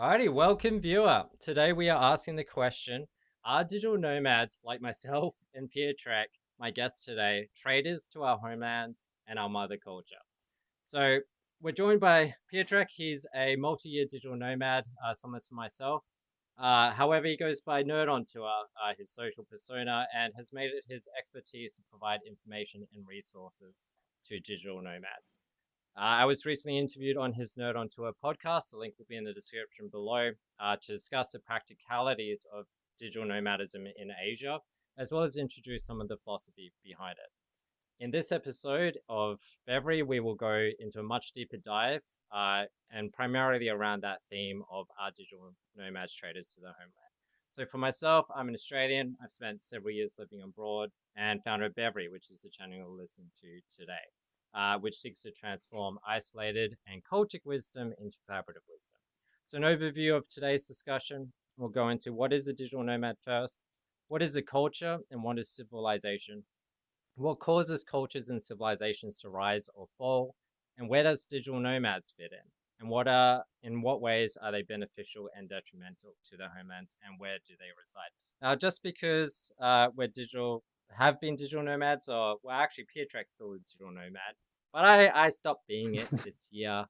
Alrighty, welcome viewer. Today we are asking the question, are digital nomads like myself and Piotrek, my guests today, traitors to our homelands and our mother culture? So we're joined by Piotrek. He's a multi-year digital nomad, similar to myself. However, he goes by Nerd on Tour, his social persona, and has made it his expertise to provide information and resources to digital nomads. I was recently interviewed on his Nerd on Tour podcast. The link will be in the description below to discuss the practicalities of digital nomadism in Asia, as well as introduce some of the philosophy behind it. In this episode of Beverly, we will go into a much deeper dive and primarily around that theme of our digital nomads traders to the homeland. So for myself, I'm an Australian. I've spent several years living abroad and founder of Beverly, which is the channel you're listening to today. Which seeks to transform isolated and cultic wisdom into collaborative wisdom. So an overview of today's discussion, we'll go into what is a digital nomad first, what is a culture, and what is civilization, what causes cultures and civilizations to rise or fall, and where does digital nomads fit in, and in what ways are they beneficial and detrimental to their homelands, and where do they reside? Now, just because have been digital nomads, or well, actually, Pietrek's still a digital nomad, but I stopped being it this year.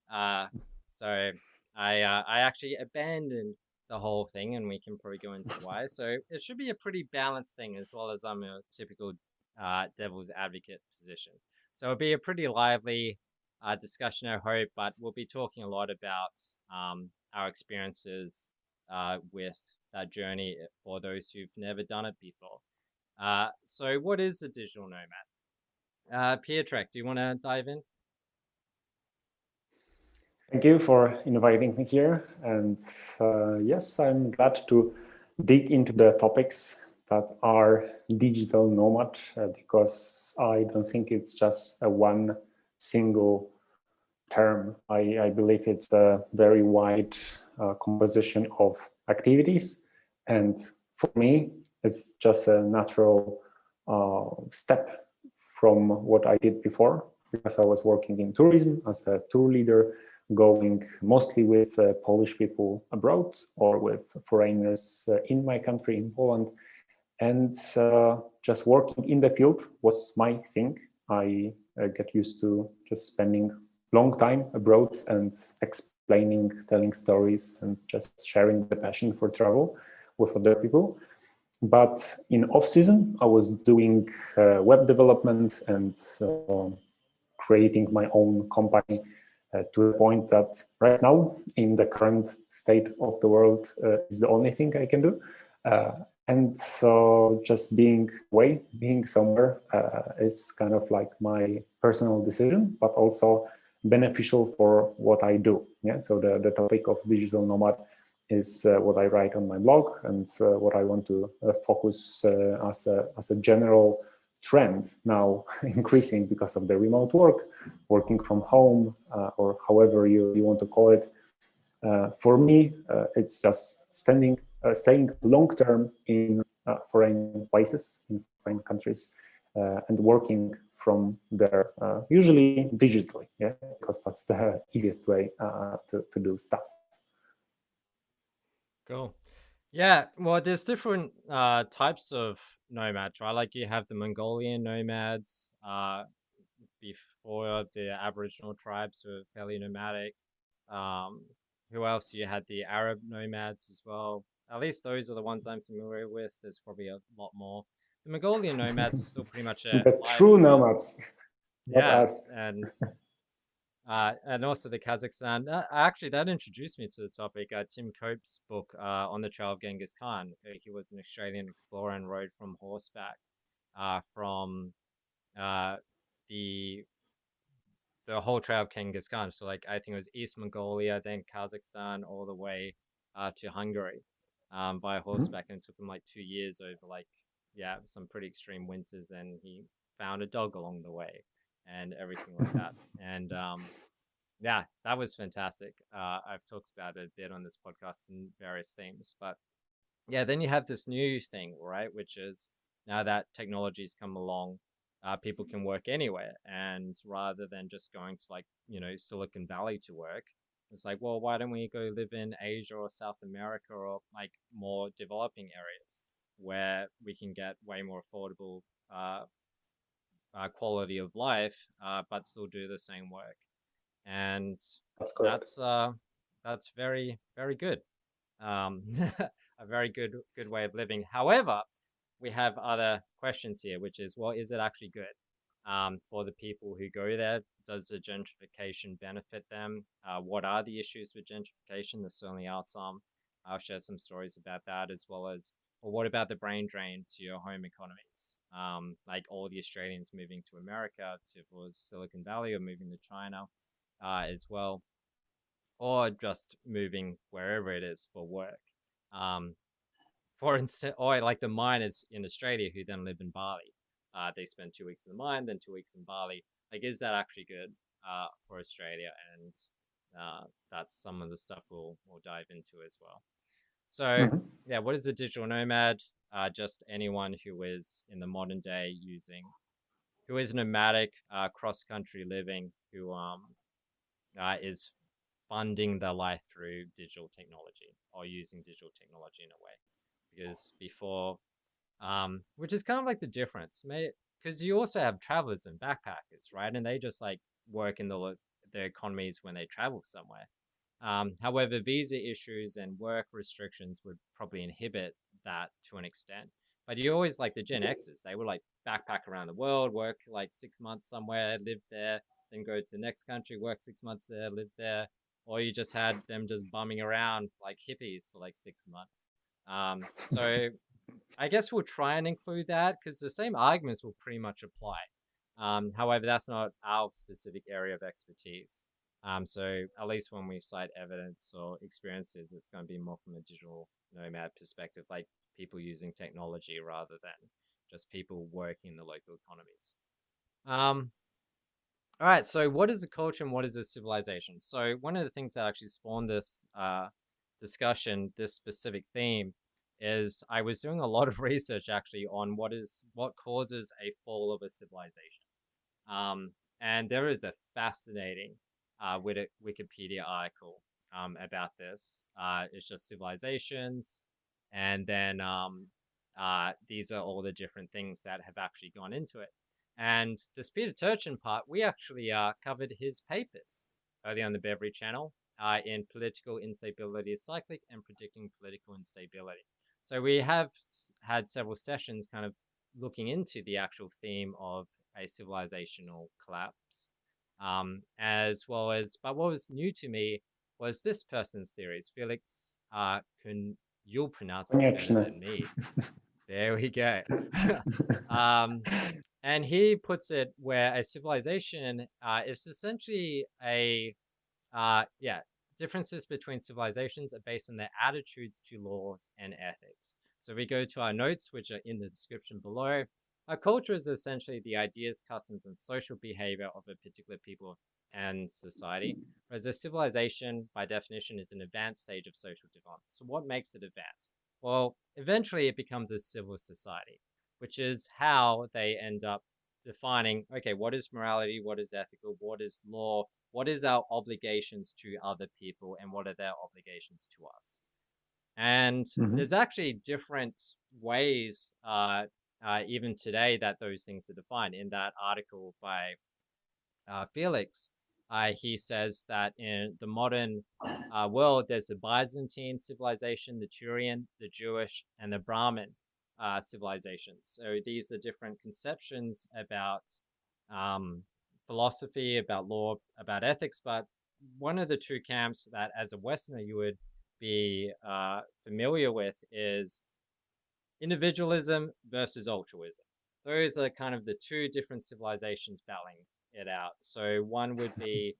So I actually abandoned the whole thing, and we can probably go into why. So it should be a pretty balanced thing, as well as I'm a typical devil's advocate position. So it'll be a pretty lively discussion, I hope, but we'll be talking a lot about our experiences with that journey for those who've never done it before. So what is a digital nomad? Piotrek, do you want to dive in? Thank you for inviting me here. And yes, I'm glad to dig into the topics that are digital nomad because I don't think it's just a one single term. I believe it's a very wide composition of activities. And for me, it's just a natural step from what I did before, because I was working in tourism as a tour leader, going mostly with Polish people abroad or with foreigners in my country, in Poland. And just working in the field was my thing. I get used to just spending long time abroad and explaining, telling stories, and just sharing the passion for travel with other people. But in off-season, I was doing web development and creating my own company to the point that right now, in the current state of the world, is the only thing I can do. And so just being away, being somewhere is kind of like my personal decision, but also beneficial for what I do. Yeah. So the topic of digital nomad is what I write on my blog, and what I want to focus as a general trend now increasing because of the remote work, working from home, or however you want to call it. For me, it's just staying long-term in foreign places, in foreign countries, and working from there, usually digitally, yeah, because that's the easiest way to do stuff. Cool. Yeah, well, there's different types of nomads, right? Like you have the Mongolian nomads before the Aboriginal tribes were fairly nomadic. Um, who else? You had the Arab nomads as well. At least those are the ones I'm familiar with. There's probably a lot more. The Mongolian nomads are still pretty much The alive true and well. nomads, not Yeah, us. and also the Kazakhstan. Actually, that introduced me to the topic. Tim Cope's book, On the Trail of Genghis Khan. He was an Australian explorer and rode from horseback from the whole trail of Genghis Khan. So, like, I think it was East Mongolia, then Kazakhstan, all the way to Hungary by horseback. And it took him like 2 years over, like, yeah, some pretty extreme winters. And he found a dog along the way and everything like that. And yeah, that was fantastic. I've talked about it a bit on this podcast and various themes. But yeah, then you have this new thing, right? Which is now that technology's come along, people can work anywhere. And rather than just going to, like, Silicon Valley to work, It's like, well, why don't we go live in Asia or South America or like more developing areas where we can get way more affordable quality of life, but still do the same work. And That's correct. that's very, very good. Um, a very good way of living. However, we have other questions here, which is, well, is it actually good for the people who go there? Does the gentrification benefit them? What are the issues with gentrification? There certainly are some. I'll share some stories about that, as well as, well, what about the brain drain to your home economies? Like all the Australians moving to America, to Silicon Valley, or moving to China as well, or just moving wherever it is for work. Um, for instance, or like the miners in Australia who then live in Bali. They spend 2 weeks in the mine, then 2 weeks in Bali. Like, is that actually good for Australia? And that's some of the stuff we'll dive into as well. So, Mm-hmm. yeah, what is a digital nomad? Just anyone who is in the modern day who is nomadic, cross country living, who is funding their life through digital technology or using digital technology in a way. Because before, which is kind of like the difference, because you also have travelers and backpackers, right? And they just like work in the economies when they travel somewhere. However, visa issues and work restrictions would probably inhibit that to an extent. But you always like the Gen Xers, they would like backpack around the world, work like 6 months somewhere, live there, then go to the next country, work 6 months there, live there. Or you just had them just bumming around like hippies for like 6 months. So I guess we'll try and include that because the same arguments will pretty much apply. However, that's not our specific area of expertise. So at least when we cite evidence or experiences, it's going to be more from a digital nomad perspective, like people using technology rather than just people working in the local economies. Um, all right, so what is a culture and what is a civilization? So one of the things that actually spawned this discussion, this specific theme, is I was doing a lot of research actually on what causes a fall of a civilization. And there is a fascinating Wikipedia article about this. It's just civilizations, and then these are all the different things that have actually gone into it. And this Peter Turchin part, we actually covered his papers earlier on the Beverly channel in Political Instability is Cyclic and Predicting Political Instability. So we have had several sessions kind of looking into the actual theme of a civilizational collapse, as well as, but what was new to me was this person's theories. Felix, you'll pronounce this better than me. There we go. And he puts it where a civilization is essentially differences between civilizations are based on their attitudes to laws and ethics. So we go to our notes, which are in the description below. A culture is essentially the ideas, customs, and social behavior of a particular people and society, whereas a civilization, by definition, is an advanced stage of social development. So what makes it advanced? Well, eventually it becomes a civil society, which is how they end up defining, okay, what is morality, what is ethical, what is law, what is our obligations to other people, and what are their obligations to us. And there's actually different ways, even today, that those things are defined. In that article by Felix, he says that in the modern world, there's the Byzantine civilization, the Turian, the Jewish, and the Brahmin civilizations. So these are different conceptions about philosophy, about law, about ethics. But one of the two camps that, as a Westerner, you would be familiar with is individualism versus altruism. Those are kind of the two different civilizations battling it out. So one would be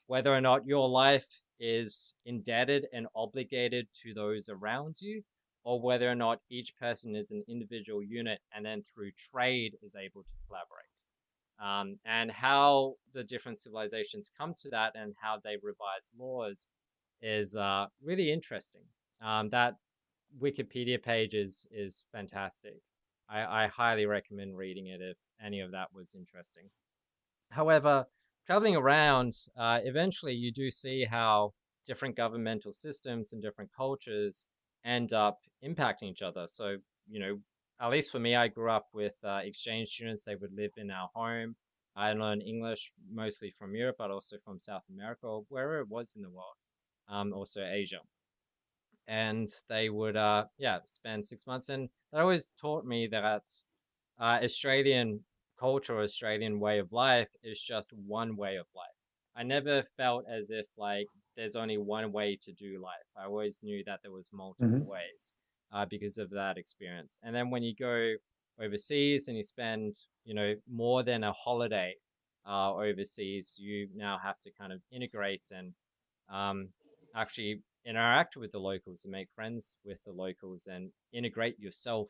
whether or not your life is indebted and obligated to those around you, or whether or not each person is an individual unit and then through trade is able to collaborate. And how the different civilizations come to that and how they revise laws is really interesting. That Wikipedia page is fantastic. I highly recommend reading it if any of that was interesting. However, traveling around, eventually you do see how different governmental systems and different cultures end up impacting each other. So, at least for me, I grew up with exchange students. They would live in our home. I learned English mostly from Europe, but also from South America, or wherever it was in the world, also Asia. And they would, spend 6 months. And that always taught me that Australian culture, Australian way of life is just one way of life. I never felt as if like there's only one way to do life. I always knew that there was multiple Hmm. ways because of that experience. And then when you go overseas and you spend, more than a holiday overseas, you now have to kind of integrate and um, actually interact with the locals and make friends with the locals and integrate yourself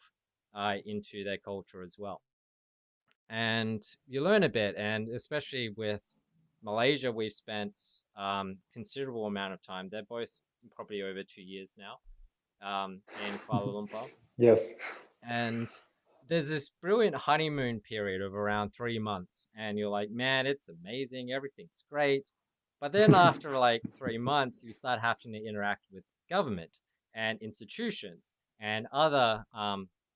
into their culture as well. And you learn a bit, and especially with Malaysia, we've spent considerable amount of time. They're both probably over 2 years now in Kuala Lumpur. Yes. And there's this brilliant honeymoon period of around 3 months, and you're like, man, it's amazing, everything's great. But then after like 3 months, you start having to interact with government and institutions and other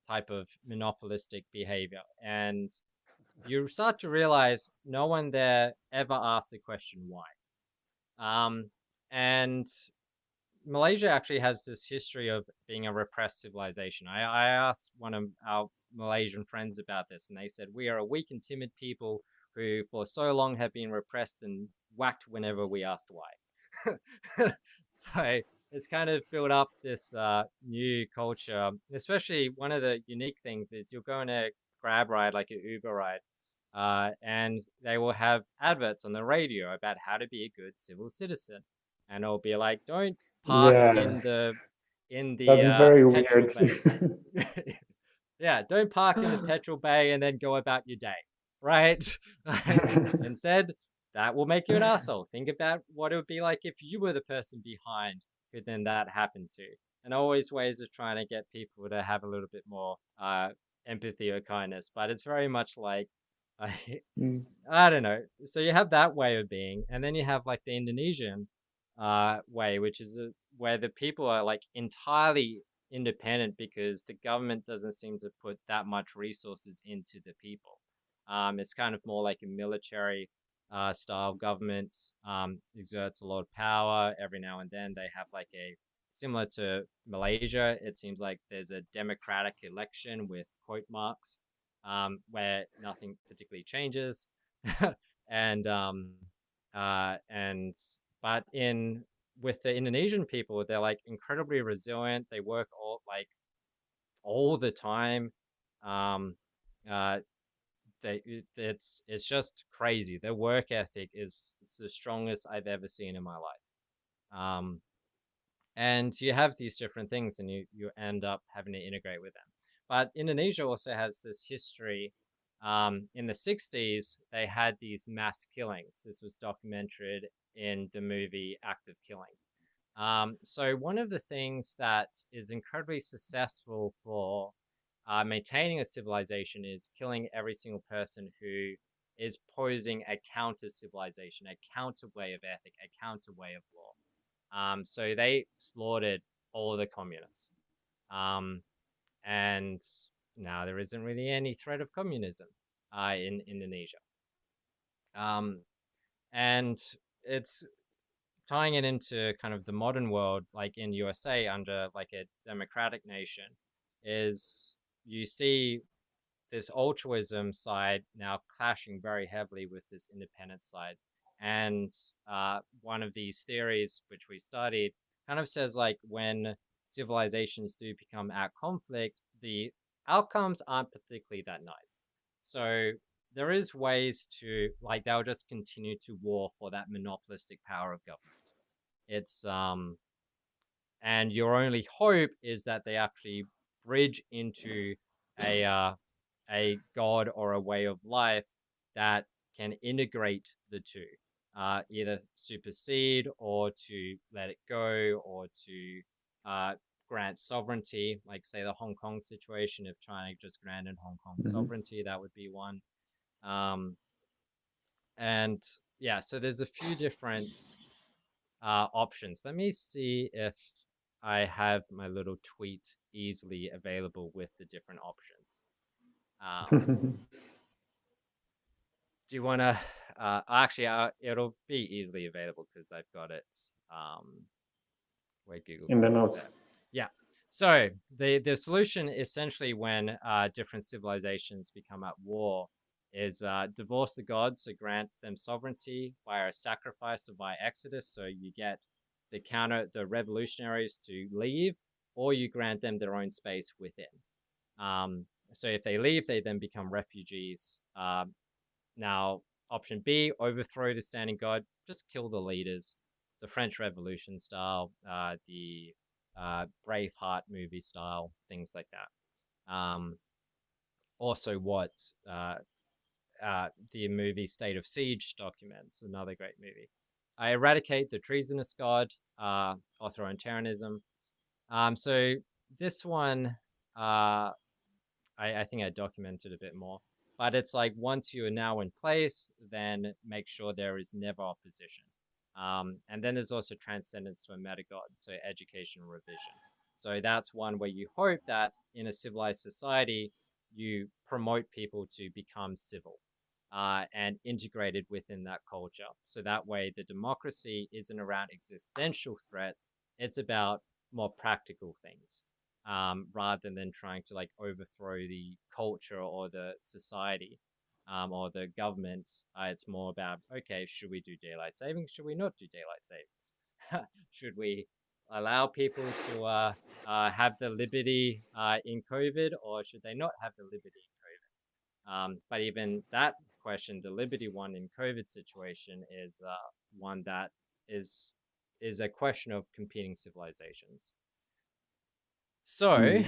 type of monopolistic behavior, and you start to realize no one there ever asks the question why. And Malaysia actually has this history of being a repressed civilization. I asked one of our Malaysian friends about this, and they said, we are a weak and timid people who for so long have been repressed and whacked whenever we asked why. So it's kind of built up this new culture. Especially one of the unique things is you'll go on a grab ride, like an Uber ride, and they will have adverts on the radio about how to be a good civil citizen, and it'll be like, don't park Yeah, in the that's very petrol weird. bay. Yeah, don't park in the petrol bay and then go about your day, right? Like, instead, that will make you an asshole. Think about what it would be like if you were the person behind who then that happened to. And always ways of trying to get people to have a little bit more empathy or kindness. But it's very much like, I, Mm. I don't know. So you have that way of being, and then you have like the Indonesian way, which is where the people are like entirely independent because the government doesn't seem to put that much resources into the people. It's kind of more like a military style government, exerts a lot of power. Every now and then they have like a similar to Malaysia. It seems like there's a democratic election with quote marks, where nothing particularly changes. and and but in with the Indonesian people, they're like incredibly resilient. They work all the time. Um, uh, it's just crazy. Their work ethic is the strongest I've ever seen in my life. And you have these different things, and you end up having to integrate with them. But Indonesia also has this history. In the 60s, they had these mass killings. This was documented in the movie Act of Killing. So one of the things that is incredibly successful for maintaining a civilization is killing every single person who is posing a counter civilization, a counter way of ethic, a counter way of law. So they slaughtered all the communists. Um, and now there isn't really any threat of communism in Indonesia. Um, and it's tying it into kind of the modern world, like in USA under like a democratic nation, is you see this altruism side now clashing very heavily with this independence side. And one of these theories, which we studied, kind of says like when civilizations do become at conflict, the outcomes aren't particularly that nice. So there is ways to like they'll just continue to war for that monopolistic power of government. It's and your only hope is that they actually bridge into a a god or a way of life that can integrate the two, either supersede or to let it go or to grant sovereignty, like say the Hong Kong situation. If China just granted Hong Kong Mhm. sovereignty, that would be one. Um, and yeah, so there's a few different options. Let me see if I have my little tweet easily available with the different options. Do you want to? Actually, it'll be easily available because I've got it. Where Google In the Doc notes. there. Yeah. So the solution essentially when different civilizations become at war is divorce the gods, so grant them sovereignty via a sacrifice or via exodus. So you get the revolutionaries to leave, or you grant them their own space within. So if they leave, they then become refugees. Now, option B, overthrow the standing god, just kill the leaders, the French Revolution style, the Braveheart movie style, things like that. Also, what the movie State of Siege documents, another great movie. I eradicate the treasonous god, authoritarianism. So this one, I think I documented a bit more. But it's like once you are now in place, then make sure there is never opposition. And then there's also transcendence to a metagod, so education revision. So that's one where you hope that in a civilized society, you promote people to become civil and integrated within that culture. So that way, the democracy isn't around existential threats, it's about more practical things rather than trying to like overthrow the culture or the society or the government. It's more about, okay, should we do daylight savings? Should we not do daylight savings? Should we allow people to have the liberty in COVID, or should they not have the liberty in COVID? But even that question, the liberty one in COVID situation, is one that is a question of competing civilizations. So,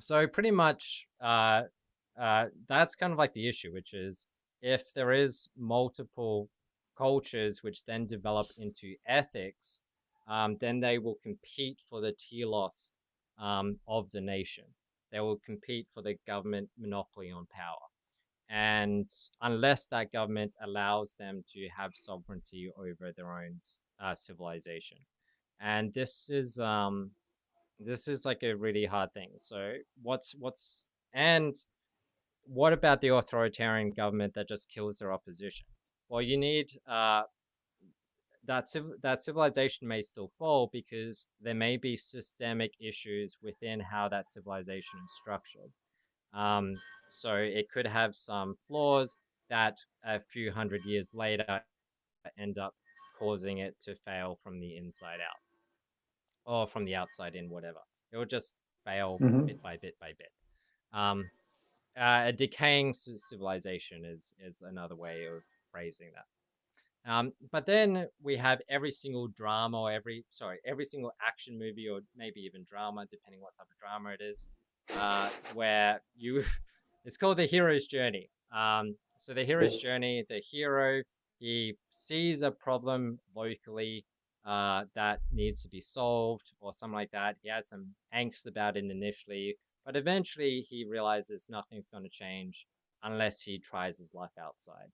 so pretty much, that's kind of like the issue, which is if there is multiple cultures which then develop into ethics, then they will compete for the telos of the nation. They will compete for the government monopoly on power. And unless that government allows them to have sovereignty over their own civilization. And this is like a really hard thing. So and what about the authoritarian government that just kills their opposition? Well, you need that civilization may still fall because there may be systemic issues within how that civilization is structured. So it could have some flaws that a few hundred years later end up causing it to fail from the inside out or from the outside in, whatever. It will just fail bit by bit by bit. A decaying civilization is another way of phrasing that. But then we have every single drama or every single action movie or maybe even drama, depending what type of drama it is, where it's called the hero's journey. So the hero's Yes. journey, the hero, he sees a problem locally that needs to be solved or something like that. He has some angst about it initially, but eventually he realizes nothing's going to change unless he tries his luck outside.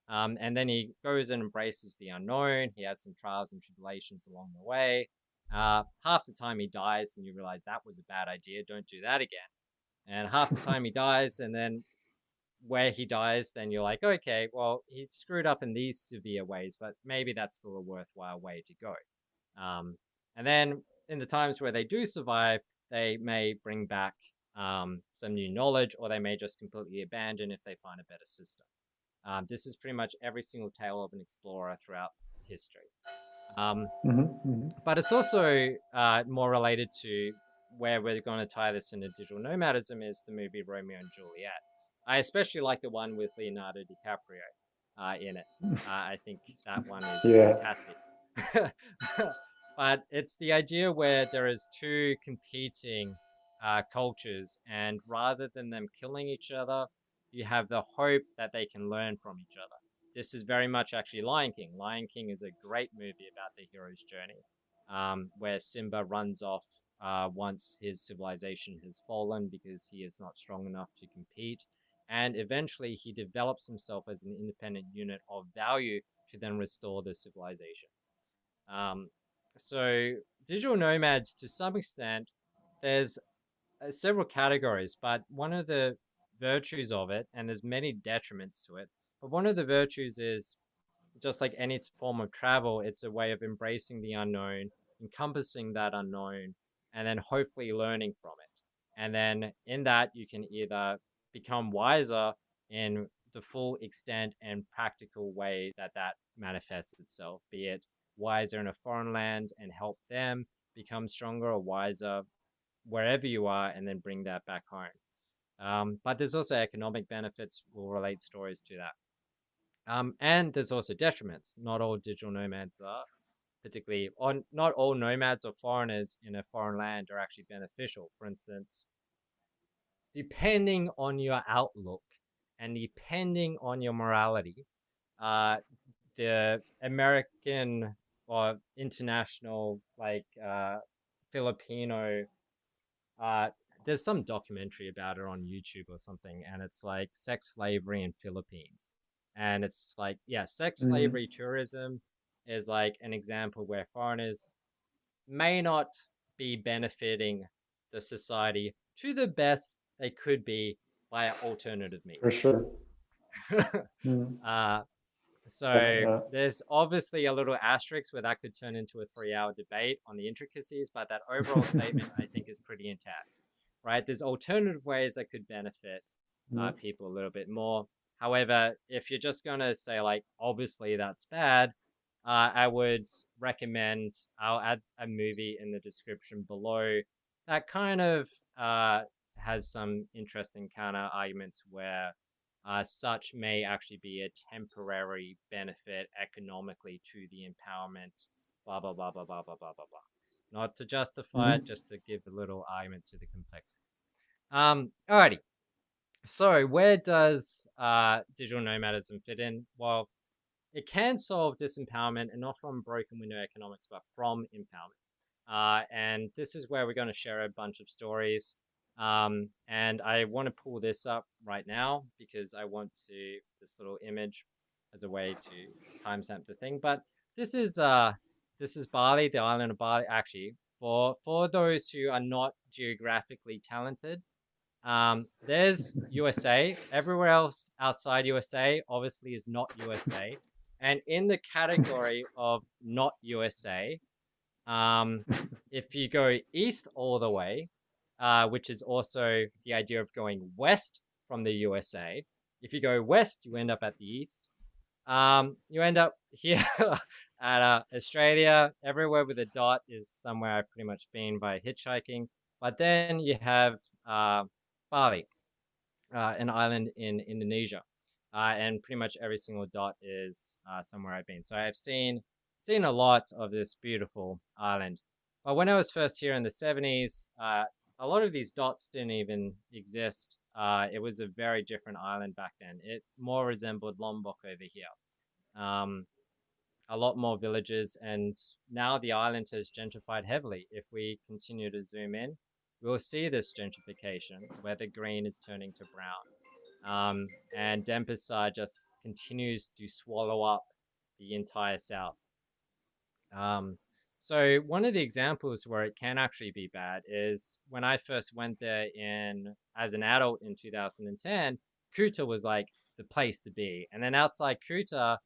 And then he goes and embraces the unknown. He has some trials and tribulations along the way. Half the time he dies, and you realize that was a bad idea. Don't do that again. And half the time he dies, and then where he dies, then you're like, okay, well, he screwed up in these severe ways, but maybe that's still a worthwhile way to go. And then in the times where they do survive, they may bring back some new knowledge, or they may just completely abandon if they find a better system. This is pretty much every single tale of an explorer throughout history. But it's also more related to where we're going to tie this into digital nomadism is the movie Romeo and Juliet. I especially like the one with Leonardo DiCaprio in it. I think that one is fantastic. But it's the idea where there is two competing cultures, and rather than them killing each other, you have the hope that they can learn from each other. This is very much actually Lion King. Lion King is a great movie about the hero's journey, where Simba runs off once his civilization has fallen because he is not strong enough to compete. And eventually he develops himself as an independent unit of value to then restore the civilization. Um, so digital nomads, to some extent, there's several categories, but one of the virtues of it, and there's many detriments to it, but one of the virtues is just like any form of travel, it's a way of embracing the unknown, encompassing that unknown, and then hopefully learning from it. And then in that, you can either become wiser in the full extent and practical way that that manifests itself, be it wiser in a foreign land and help them become stronger, or wiser wherever you are and then bring that back home. But there's also economic benefits. We'll relate stories to that. And there's also detriments. Not all digital nomads are particularly, on not all nomads or foreigners in a foreign land are actually beneficial. For instance, depending on your outlook and depending on your morality, uh, the American or international, like Filipino, uh, there's some documentary about it on YouTube or something, and it's like sex slavery in Philippines. And it's like, yeah, sex Mm, slavery tourism is like an example where foreigners may not be benefiting the society to the best they could be by alternative for means. sure. Mm, uh, yeah, so yeah. there's obviously a little asterisk where that could turn into a 3-hour debate on the intricacies, but that overall statement I think is pretty intact, right? There's alternative ways that could benefit Mm, people a little bit more. However, if you're just going to say, like, obviously that's bad, I would recommend, I'll add a movie in the description below that kind of has some interesting counter arguments where such may actually be a temporary benefit economically to the empowerment, blah, blah, blah, blah, blah, blah, blah, blah, blah. Not to justify it, mm, just to give a little argument to the complexity. Alrighty. So where does digital nomadism fit in? Well, it can solve disempowerment, and not from broken window economics, but from empowerment. And this is where we're going to share a bunch of stories. And I want to pull this up right now because I want to this little image as a way to timestamp the thing. But this is Bali, the island of Bali. Actually, for those who are not geographically talented, there's USA. Everywhere else outside USA obviously is not USA. And in the category of not USA, um, if you go east all the way, which is also the idea of going west from the USA, if you go west, you end up at the east. You end up here at Australia. Everywhere with a dot is somewhere I've pretty much been by hitchhiking. But then you have Bali, an island in Indonesia, and pretty much every single dot is somewhere I've been. So I've seen a lot of this beautiful island. But when I was first here in the 70s, a lot of these dots didn't even exist. It was a very different island back then. It more resembled Lombok over here. Um, a lot more villages, and now the island has gentrified heavily. If we continue to zoom in, we'll see this gentrification where the green is turning to brown. And Denpasar just continues to swallow up the entire south. Um, so one of the examples where it can actually be bad is when I first went there in as an adult in 2010. Kuta was like the place to be, and then outside Kuta,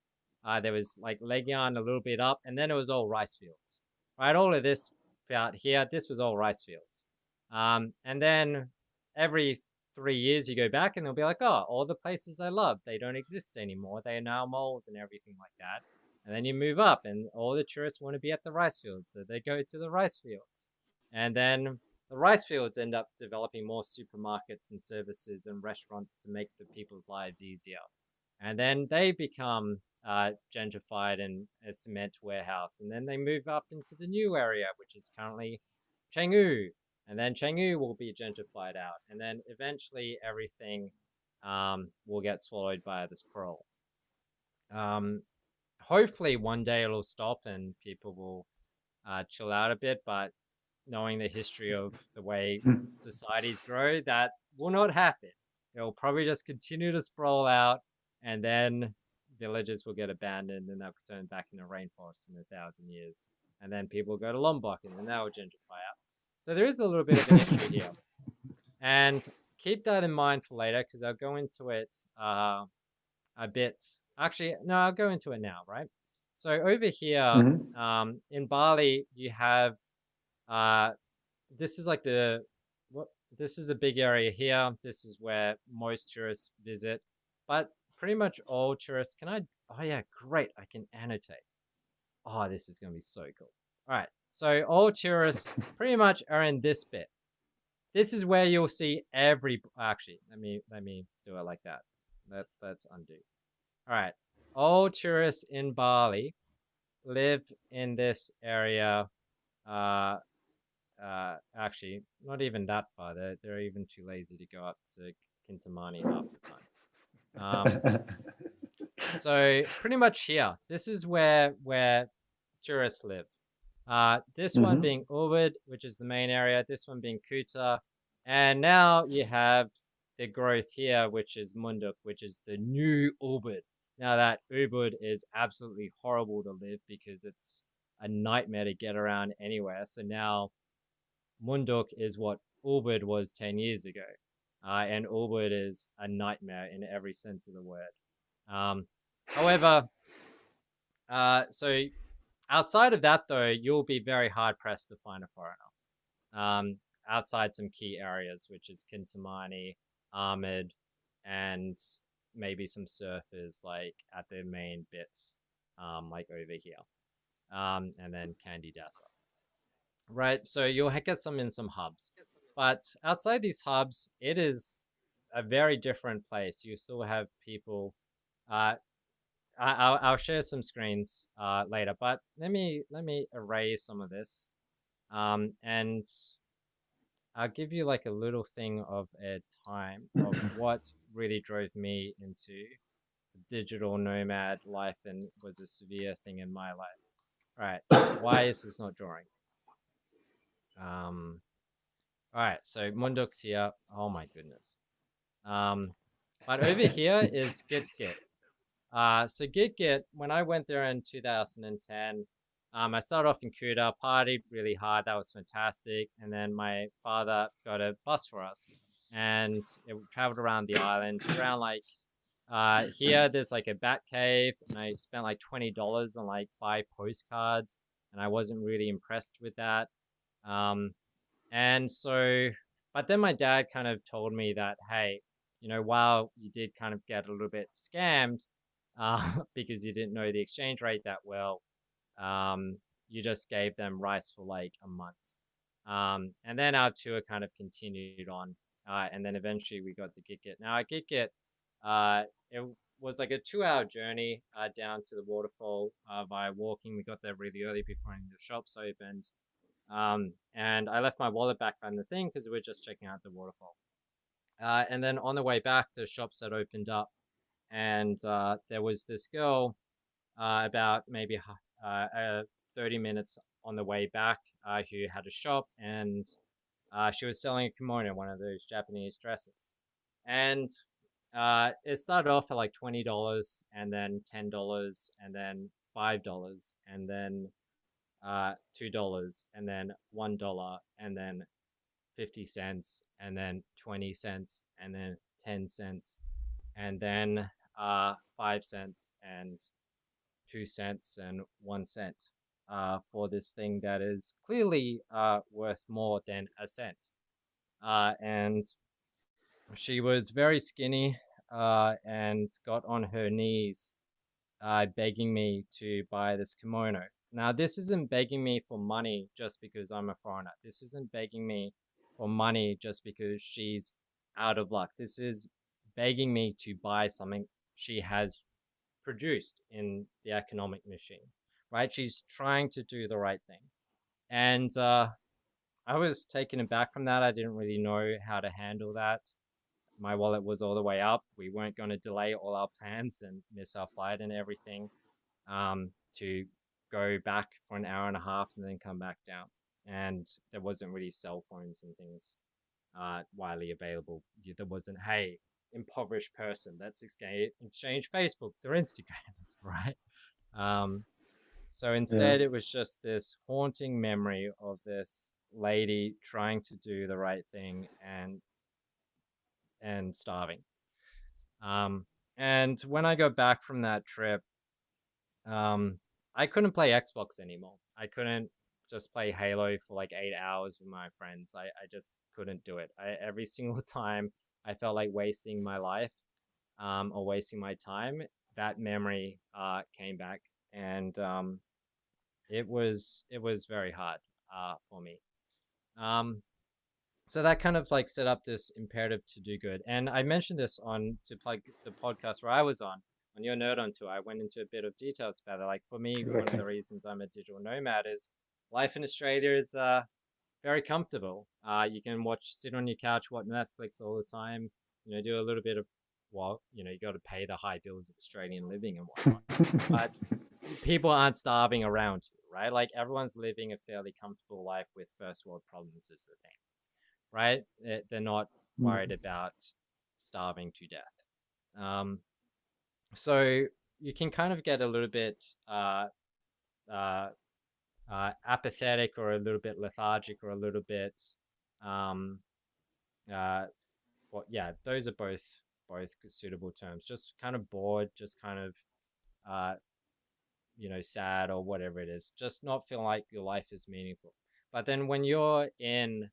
there was like Legian a little bit up, and then it was all rice fields. Right, all of this out here, this was all rice fields. And then every 3 years you go back, and they'll be like, oh, all the places I loved, they don't exist anymore. They are now malls and everything like that. And then you move up, and all the tourists want to be at the rice fields, so they go to the rice fields. And then the rice fields end up developing more supermarkets and services and restaurants to make the people's lives easier. And then they become gentrified and a cement warehouse. And then they move up into the new area, which is currently Chengdu. And then Chengdu will be gentrified out. And then eventually everything will get swallowed by this crawl. Um, Hopefully one day it'll stop and people will chill out a bit. But knowing the history of the way mm, societies grow, that will not happen. It'll probably just continue to sprawl out, and then villages will get abandoned and they'll turn back into rainforests in 1,000 years. And then people go to Lombok and then that will gentrify out. So there is a little bit of an issue here. And keep that in mind for later because I'll go into it a bit. Actually, no, I'll go into it now, right? So over here in Bali, you have this is like this is a big area here. This is where most tourists visit, but pretty much all tourists oh yeah, great, I can annotate. Oh, this is going to be so cool. All right, so all tourists pretty much are in this bit. This is where you'll see actually, let me do it like that. Let's undo. All right, all tourists in Bali live in this area. Actually, not even that far. They're even too lazy to go up to Kintamani half the time. So pretty much here, this is where tourists live. This one being Ubud, which is the main area. This one being Kuta, and now you have the growth here, which is Munduk, which is the new Ubud. Now that Ubud is absolutely horrible to live because it's a nightmare to get around anywhere. So now Munduk is what Ubud was 10 years ago. And Ubud is a nightmare in every sense of the word. However, so outside of that, though, you'll be very hard pressed to find a foreigner. Outside some key areas, which is Kintamani, Ahmed, and maybe some surfers like at the main bits, like over here, and then Candidasa. Right, so you'll get some in some hubs, but outside these hubs, it is a very different place. You still have people. I'll share some screens later, but let me erase some of this, and I'll give you like a little thing of a time of what really drove me into digital nomad life and was a severe thing in my life. All right, why is this not drawing? All right, so Munduk's here. Oh my goodness. But over here is Git. So Git, when I went there in 2010, I started off in Kuta, partied really hard. That was fantastic. And then my father got a bus for us and it traveled around the island around like, here there's like a bat cave and I spent like $20 on like 5 postcards and I wasn't really impressed with that. And so, but then my dad kind of told me that, hey, while you did kind of get a little bit scammed, because you didn't know the exchange rate that well, you just gave them rice for like a month. And then our tour kind of continued on. And then eventually we got to Gitgit. Now at Gitgit, it was like a 2-hour journey down to the waterfall via walking. We got there really early before any of the shops opened. And I left my wallet back on the thing because we were just checking out the waterfall. And then on the way back, the shops had opened up, and there was this girl about maybe 30 minutes on the way back who had a shop, and she was selling a kimono, one of those Japanese dresses. And it started off at like $20, and then $10, and then $5, and then $2, and then $1, and then 50 cents, and then 20 cents, and then 10 cents, and then 5 cents, and 2 cents, and 1 cent for this thing that is clearly worth more than a cent. And she was very skinny and got on her knees begging me to buy this kimono. Now, this isn't begging me for money just because I'm a foreigner. This isn't begging me for money just because she's out of luck. This is begging me to buy something she has produced in the economic machine, right? She's trying to do the right thing. And I was taken aback from that. I didn't really know how to handle that. My wallet was all the way up. We weren't going to delay all our plans and miss our flight and everything to go back for an hour and a half and then come back down. And there wasn't really cell phones and things widely available. There wasn't, hey, impoverished person. Let's exchange Facebooks or Instagrams, right? Um, so Yeah. instead, it was just this haunting memory of this lady trying to do the right thing and starving. Um, and when I got back from that trip, um, I couldn't play Xbox anymore. I couldn't just play Halo for like 8 hours with my friends. I just couldn't do it. Every single time I felt like wasting my life, or wasting my time, that memory came back, and it was very hard for me. Um, so that kind of like set up this imperative to do good. And I mentioned this on to plug the podcast where I was on your Nerd On Tour. I went into a bit of details about it. Like for me, one of Exactly. the reasons I'm a digital nomad is life in Australia is very comfortable. You can sit on your couch, watch Netflix all the time. Do a little bit of, well, you got to pay the high bills of Australian living and whatnot. But people aren't starving around you, right? Like everyone's living a fairly comfortable life with first world problems is the thing, right? They're not worried Mm. about starving to death. So you can kind of get a little bit uh, apathetic or a little bit lethargic or a little bit, um, uh, well, yeah, those are both suitable terms. Just kind of bored, just kind of uh, sad or whatever it is. Just not feel like your life is meaningful. But then when you're in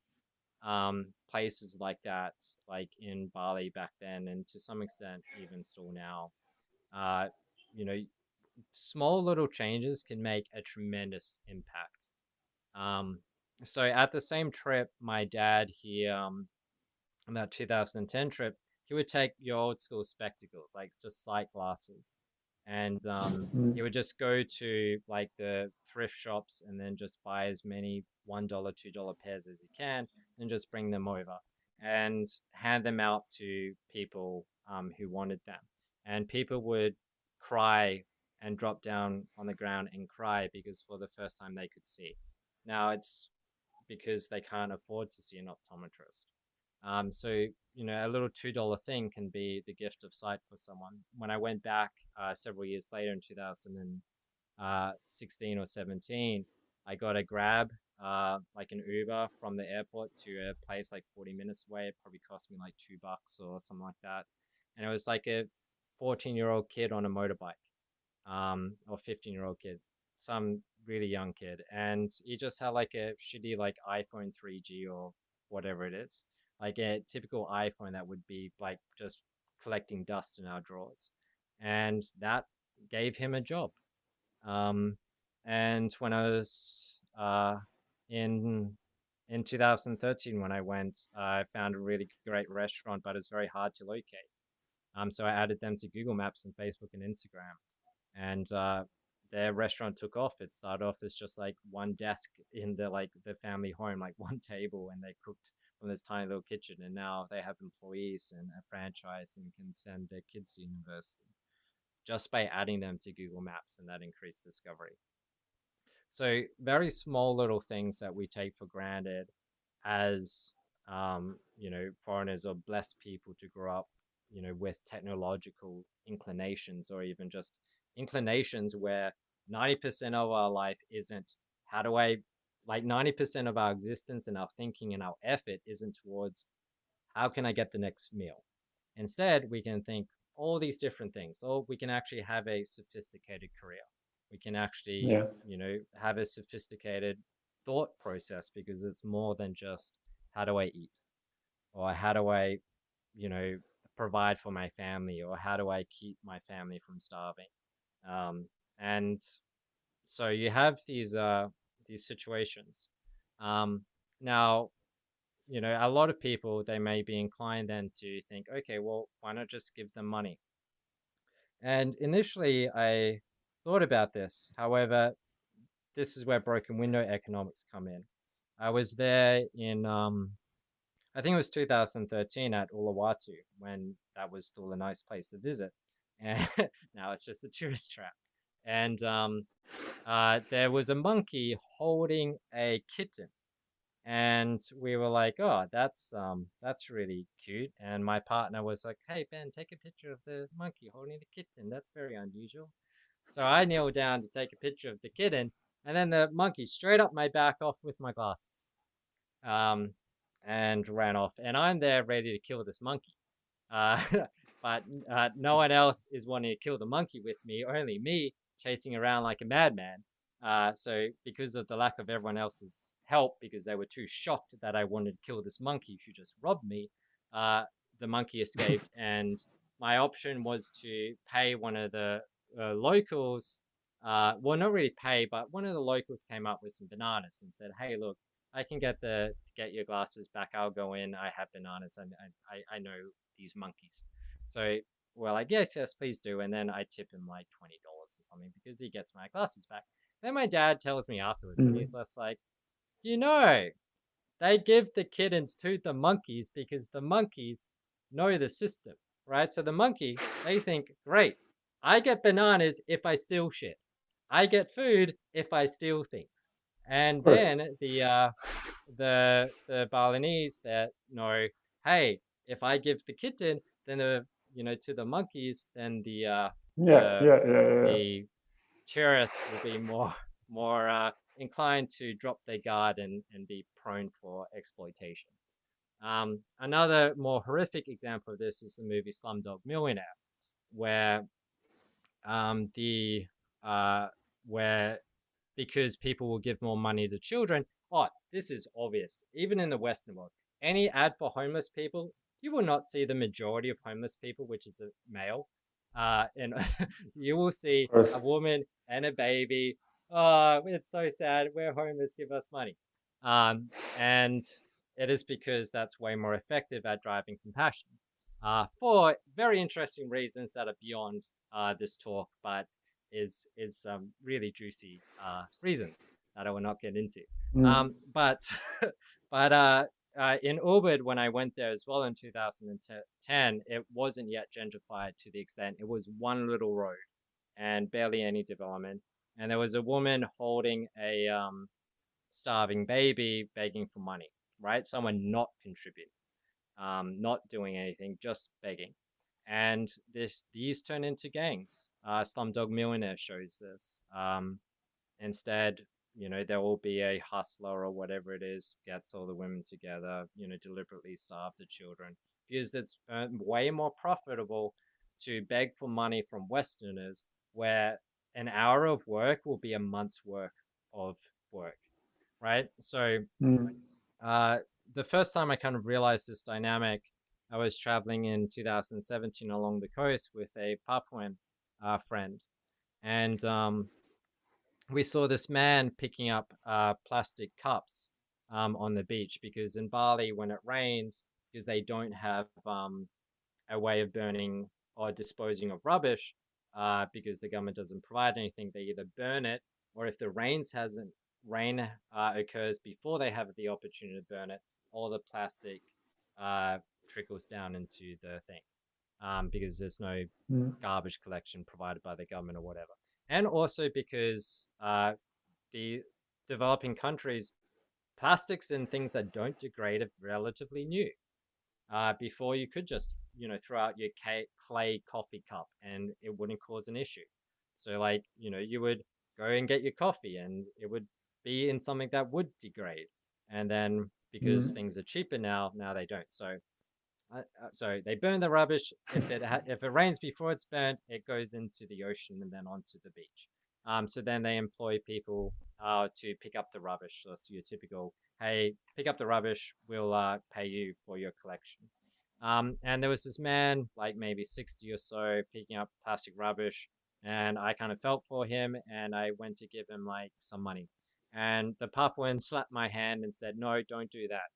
places like that, like in Bali back then, and to some extent even still now, uh, you know, small little changes can make a tremendous impact. Um, so at the same trip, my dad here, on that 2010 trip, he would take your old school spectacles, like just sight glasses, and he Mm. would just go to like the thrift shops and then just buy as many $1, $2 pairs as you can, and just bring them over and hand them out to people who wanted them. And people would cry and drop down on the ground and cry because for the first time they could see. Now it's because they can't afford to see an optometrist. So a little $2 thing can be the gift of sight for someone. When I went back several years later in 2016 or 17, I got a grab, like an Uber from the airport to a place like 40 minutes away. It probably cost me like $2 or something like that, and it was like a 14-year-old kid on a motorbike, or 15-year-old kid, some really young kid, and he just had like a shitty like iPhone 3G or whatever it is, like a typical iPhone that would be like just collecting dust in our drawers, and that gave him a job. Um, and when I was in 2013 when I went, I found a really great restaurant, but it's very hard to locate. So I added them to Google Maps and Facebook and Instagram, and their restaurant took off. It started off as just like one desk in the family home, like one table, and they cooked from this tiny little kitchen. And now they have employees and a franchise and can send their kids to university just by adding them to Google Maps, and that increased discovery. So very small little things that we take for granted as foreigners or blessed people to grow up, with technological inclinations, or even just inclinations where 90% of our life isn't how do I, like 90% of our existence and our thinking and our effort isn't towards how can I get the next meal. Instead, we can think all these different things. Or we can actually have a sophisticated career. We can actually, Yeah. have a sophisticated thought process because it's more than just how do I eat, or how do I, you know, provide for my family, or how do I keep my family from starving. And so you have these situations. Um, Now, a lot of people, they may be inclined then to think, okay, well, why not just give them money? And initially, I thought about this. However, this is where broken window economics come in. I was there in, I think it was 2013 at Uluwatu when that was still a nice place to visit, and now it's just a tourist trap. And there was a monkey holding a kitten, And we were like, oh, that's really cute. And my partner was like, hey Ben, take a picture of the monkey holding the kitten. That's very unusual. So I kneeled down to take a picture of the kitten, and then the monkey straight up my back off with my glasses, um, and ran off. And I'm there ready to kill this monkey. Uh, but no one else is wanting to kill the monkey with me, only me chasing around like a madman. So because of the lack of everyone else's help, because they were too shocked that I wanted to kill this monkey who just robbed me, uh, the monkey escaped, and my option was to pay one of the locals. Well, not really pay, but one of the locals came up with some bananas and said, "Hey, look, I can get your glasses back. I'll go in. I have bananas, and I know these monkeys." So we're like, yes, yes, please do. And then I tip him like $20 or something because he gets my glasses back. Then my dad tells me afterwards, and he's just like, you know, they give the kittens to the monkeys because the monkeys know the system, right? So the monkey, they think, great, I get bananas if I steal shit. I get food if I steal things. Of And course. then the Balinese that know, hey, if I give the kitten, then to the monkeys, then Yeah, the yeah, yeah, yeah. the tourists will be more inclined to drop their guard and be prone for exploitation. Another more horrific example of this is the movie Slumdog Millionaire, where the where because people will give more money to children. Oh, this is obvious. Even in the Western world, any ad for homeless people, you will not see the majority of homeless people, which is a male. And you will see Of a course. woman and a baby. Oh, it's so sad. We're homeless. Give us money. And it is because that's way more effective at driving compassion. For very interesting reasons that are beyond this talk, but is some really juicy reasons that I will not get into. Mm. But but in Ubud, when I went there as well in 2010, it wasn't yet gentrified to the extent. It was one little road and barely any development. And there was a woman holding a starving baby begging for money, right? Someone not contributing, not doing anything, just begging. And these turn into gangs. Slumdog Millionaire shows this. Instead, there will be a hustler or whatever it is, gets all the women together, deliberately starve the children, because it's way more profitable to beg for money from Westerners, where an hour of work will be a month's work of work, right? So Mm. uh, the first time I kind of realized this dynamic, I was traveling in 2017 along the coast with a Papuan friend, and we saw this man picking up plastic cups on the beach because in Bali, when it rains, because they don't have a way of burning or disposing of rubbish, because the government doesn't provide anything, they either burn it, or if the rain occurs before they have the opportunity to burn it, all the plastic uh, trickles down into the thing, because there's no Mm. garbage collection provided by the government or whatever. And also because the developing countries, plastics and things that don't degrade are relatively new. Before you could just throw out your clay coffee cup and it wouldn't cause an issue. So like you would go and get your coffee and it would be in something that would degrade. And then because Mm. things are cheaper now they don't. So they burn the rubbish. If it rains before it's burnt, it goes into the ocean and then onto the beach. So then they employ people to pick up the rubbish. So it's your typical, hey, pick up the rubbish. We'll pay you for your collection. And there was this man, like maybe 60 or so, picking up plastic rubbish, and I kind of felt for him, and I went to give him like some money. And the Papuan slapped my hand and said, "No, don't do that."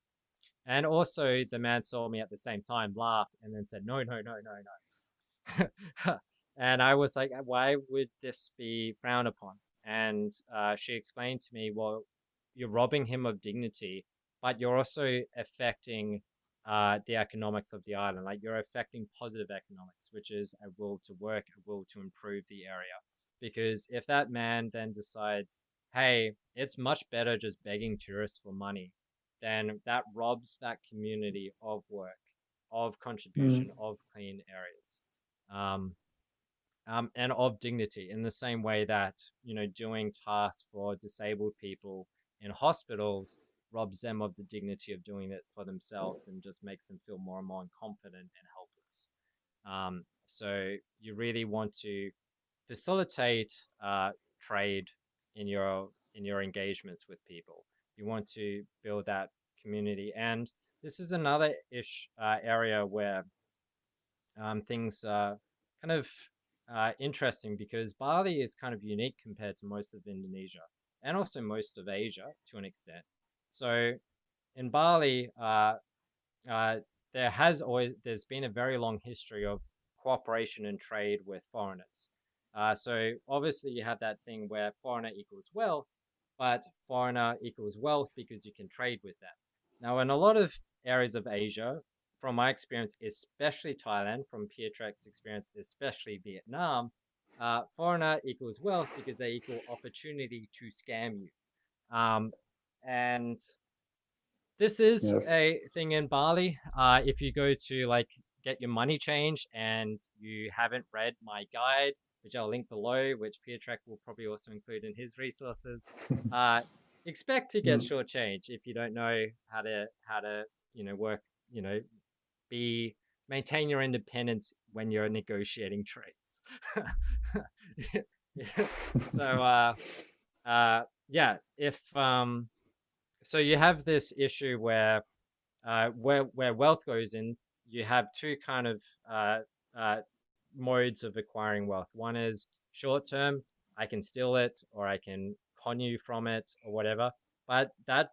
And also, the man saw me at the same time, laughed, and then said, "No, no, no, no, no." And I was like, "Why would this be frowned upon?" And she explained to me, "Well, you're robbing him of dignity, but you're also affecting the economics of the island. Like you're affecting positive economics, which is a will to work, a will to improve the area. Because if that man then decides, hey, it's much better just begging tourists for money then that robs that community of work, of contribution, Mm. of clean areas, um, and of dignity. In the same way that doing tasks for disabled people in hospitals robs them of the dignity of doing it for themselves and just makes them feel more and more incompetent and helpless. So you really want to facilitate trade in your engagements with people. You want to build that community, and this is another area where things are kind of interesting, because Bali is kind of unique compared to most of Indonesia and also most of Asia to an extent. So in Bali, uh, there's been a very long history of cooperation and trade with foreigners. So obviously you have that thing where foreigner equals wealth, but foreigner equals wealth because you can trade with them. Now, in a lot of areas of Asia, from my experience, especially Thailand, from Piotrek's experience, especially Vietnam, foreigner equals wealth because they equal opportunity to scam you. And this is Yes. a thing in Bali. If you go to like get your money changed and you haven't read my guide, which I'll link below, which Piotrek will probably also include in his resources, uh, expect to get Mm. shortchanged if you don't know how to work, you know, be maintain your independence when you're negotiating trades. So yeah, if so you have this issue where wealth goes in, you have two kind of uh, uh, modes of acquiring wealth. One is short term, I can steal it or I can con you from it or whatever. But that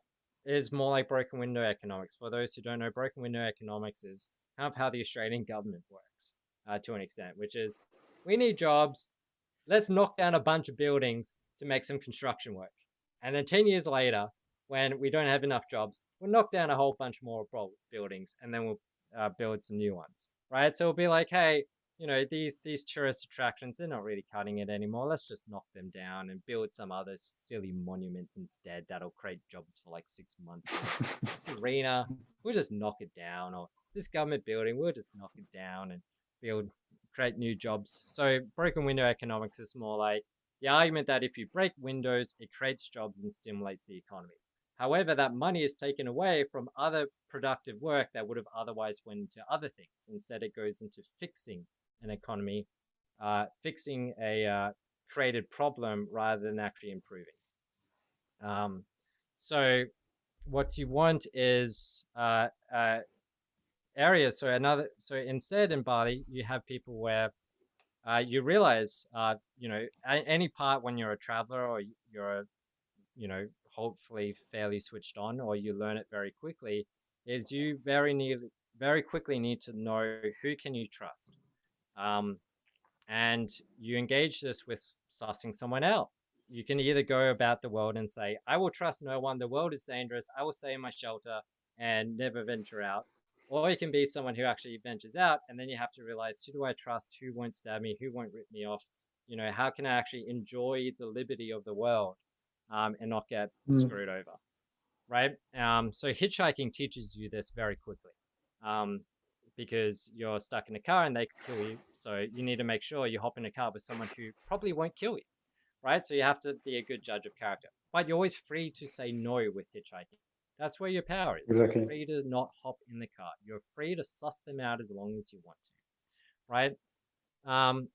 is more like broken window economics. For those who don't know, broken window economics is kind of how the Australian government works to an extent, which is we need jobs, let's knock down a bunch of buildings to make some construction work. And then 10 years later, when we don't have enough jobs, we'll knock down a whole bunch more buildings and then we'll build some new ones, right? So it'll be like, hey, these tourist attractions, they're not really cutting it anymore. Let's just knock them down and build some other silly monument instead that'll create jobs for like 6 months. This arena, we'll just knock it down. Or this government building, we'll just knock it down and build create new jobs. So broken window economics is more like the argument that if you break windows, it creates jobs and stimulates the economy. However, that money is taken away from other productive work that would have otherwise went into other things. Instead, it goes into fixing an economy, fixing a created problem rather than actually improving. So what you want is areas. So instead in Bali, you have people where you realize, any part when you're a traveler or you're, hopefully fairly switched on, or you learn it very quickly, is you very quickly need to know who can you trust. Um, and you engage this with sussing someone out. You can either go about the world and say, I will trust no one, the world is dangerous, I will stay in my shelter and never venture out. Or you can be someone who actually ventures out, and then you have to realize, who do I trust? Who won't stab me? Who won't rip me off? How can I actually enjoy the liberty of the world and not get Mm. screwed over? Right? So hitchhiking teaches you this very quickly. Um, because you're stuck in a car and they could kill you. So you need to make sure you hop in a car with someone who probably won't kill you, right? So you have to be a good judge of character. But you're always free to say no with hitchhiking. That's where your power is. You're Exactly. free to not hop in the car. You're free to suss them out as long as you want to, right? Um,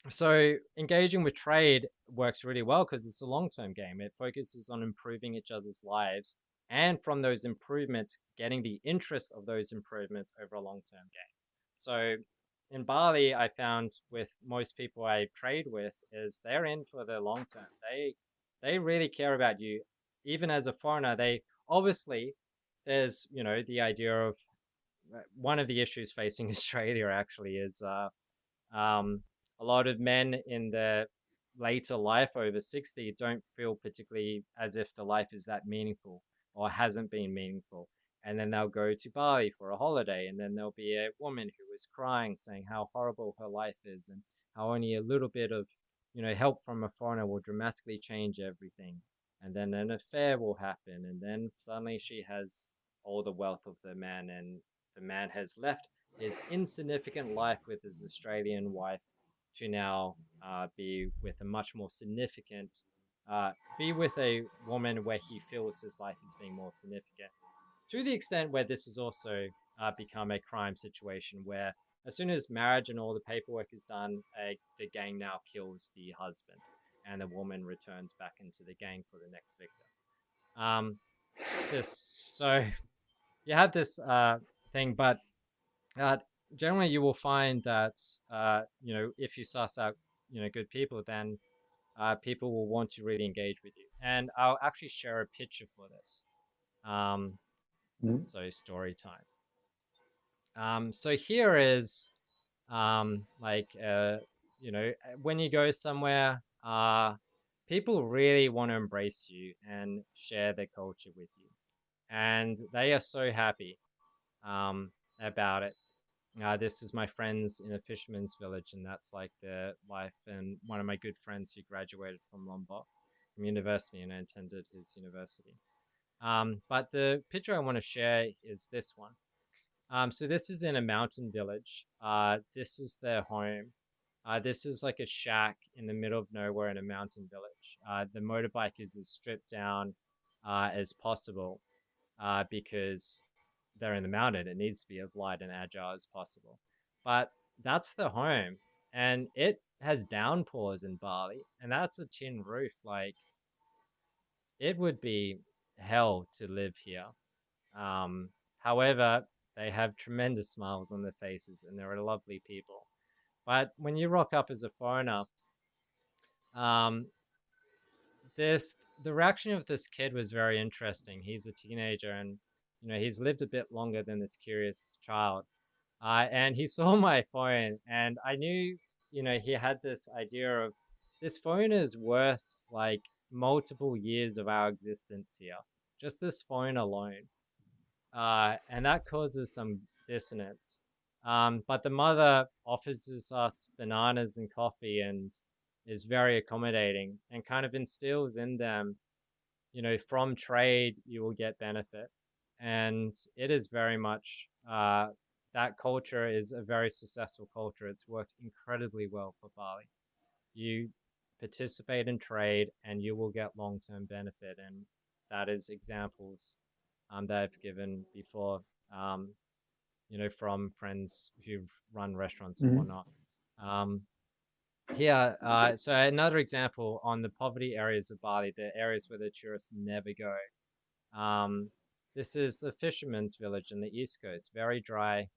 so engaging with trade works really well because it's a long-term game. It focuses on improving each other's lives, and from those improvements, getting the interest of those improvements over a long-term game. So in Bali, I found with most people I trade with is they're in for the long term. They really care about you. Even as a foreigner, they obviously there's the idea of one of the issues facing Australia actually is um, a lot of men in their later life over 60 don't feel particularly as if the life is that meaningful or hasn't been meaningful. And then they'll go to Bali for a holiday, and then there'll be a woman who is crying, saying how horrible her life is and how only a little bit of help from a foreigner will dramatically change everything. and then an affair will happen, and then suddenly she has all the wealth of the man, and the man has left his insignificant life with his Australian wife to now be with a much more significant, be with a woman where he feels his life is being more significant. To the extent where this has also become a crime situation where as soon as marriage and all the paperwork is done, the gang now kills the husband, and the woman returns back into the gang for the next victim. Um, this so you have this thing, but uh, generally you will find that if you suss out good people, then people will want to really engage with you. And I'll actually share a picture for this. Um, Mhm. so story time. So here is when you go somewhere, people really want to embrace you and share their culture with you, and they are so happy um, about it. This is my friends in a fisherman's village, and that's like their life. And one of my good friends who graduated from Lombok from university, and I attended his university. But the picture I want to share is this one. So this is in a mountain village. This is their home. This is like a shack in the middle of nowhere in a mountain village. The motorbike is as stripped down as possible because they're in the mountain. It needs to be as light and agile as possible. But that's the home, and it has downpours in Bali, and that's a tin roof. Like it would be hell to live here. However, they have tremendous smiles on their faces and they're lovely people. But when you rock up as a foreigner, um, this the reaction of this kid was very interesting. He's a teenager, and he's lived a bit longer than this curious child. And he saw my phone, and I knew he had this idea of this phone is worth like multiple years of our existence here. Just this phone alone. And that causes some dissonance. But the mother offers us bananas and coffee and is very accommodating and kind of instills in them, from trade, you will get benefit. And it is very much that culture is a very successful culture. It's worked incredibly well for Bali. You participate in trade and you will get long term benefit. And that is examples that I've given before, um, from friends who've run restaurants and Mhm. whatnot. Um, Here, so another example on the poverty areas of Bali, the areas where the tourists never go. This is a fisherman's village in the east coast, very dry.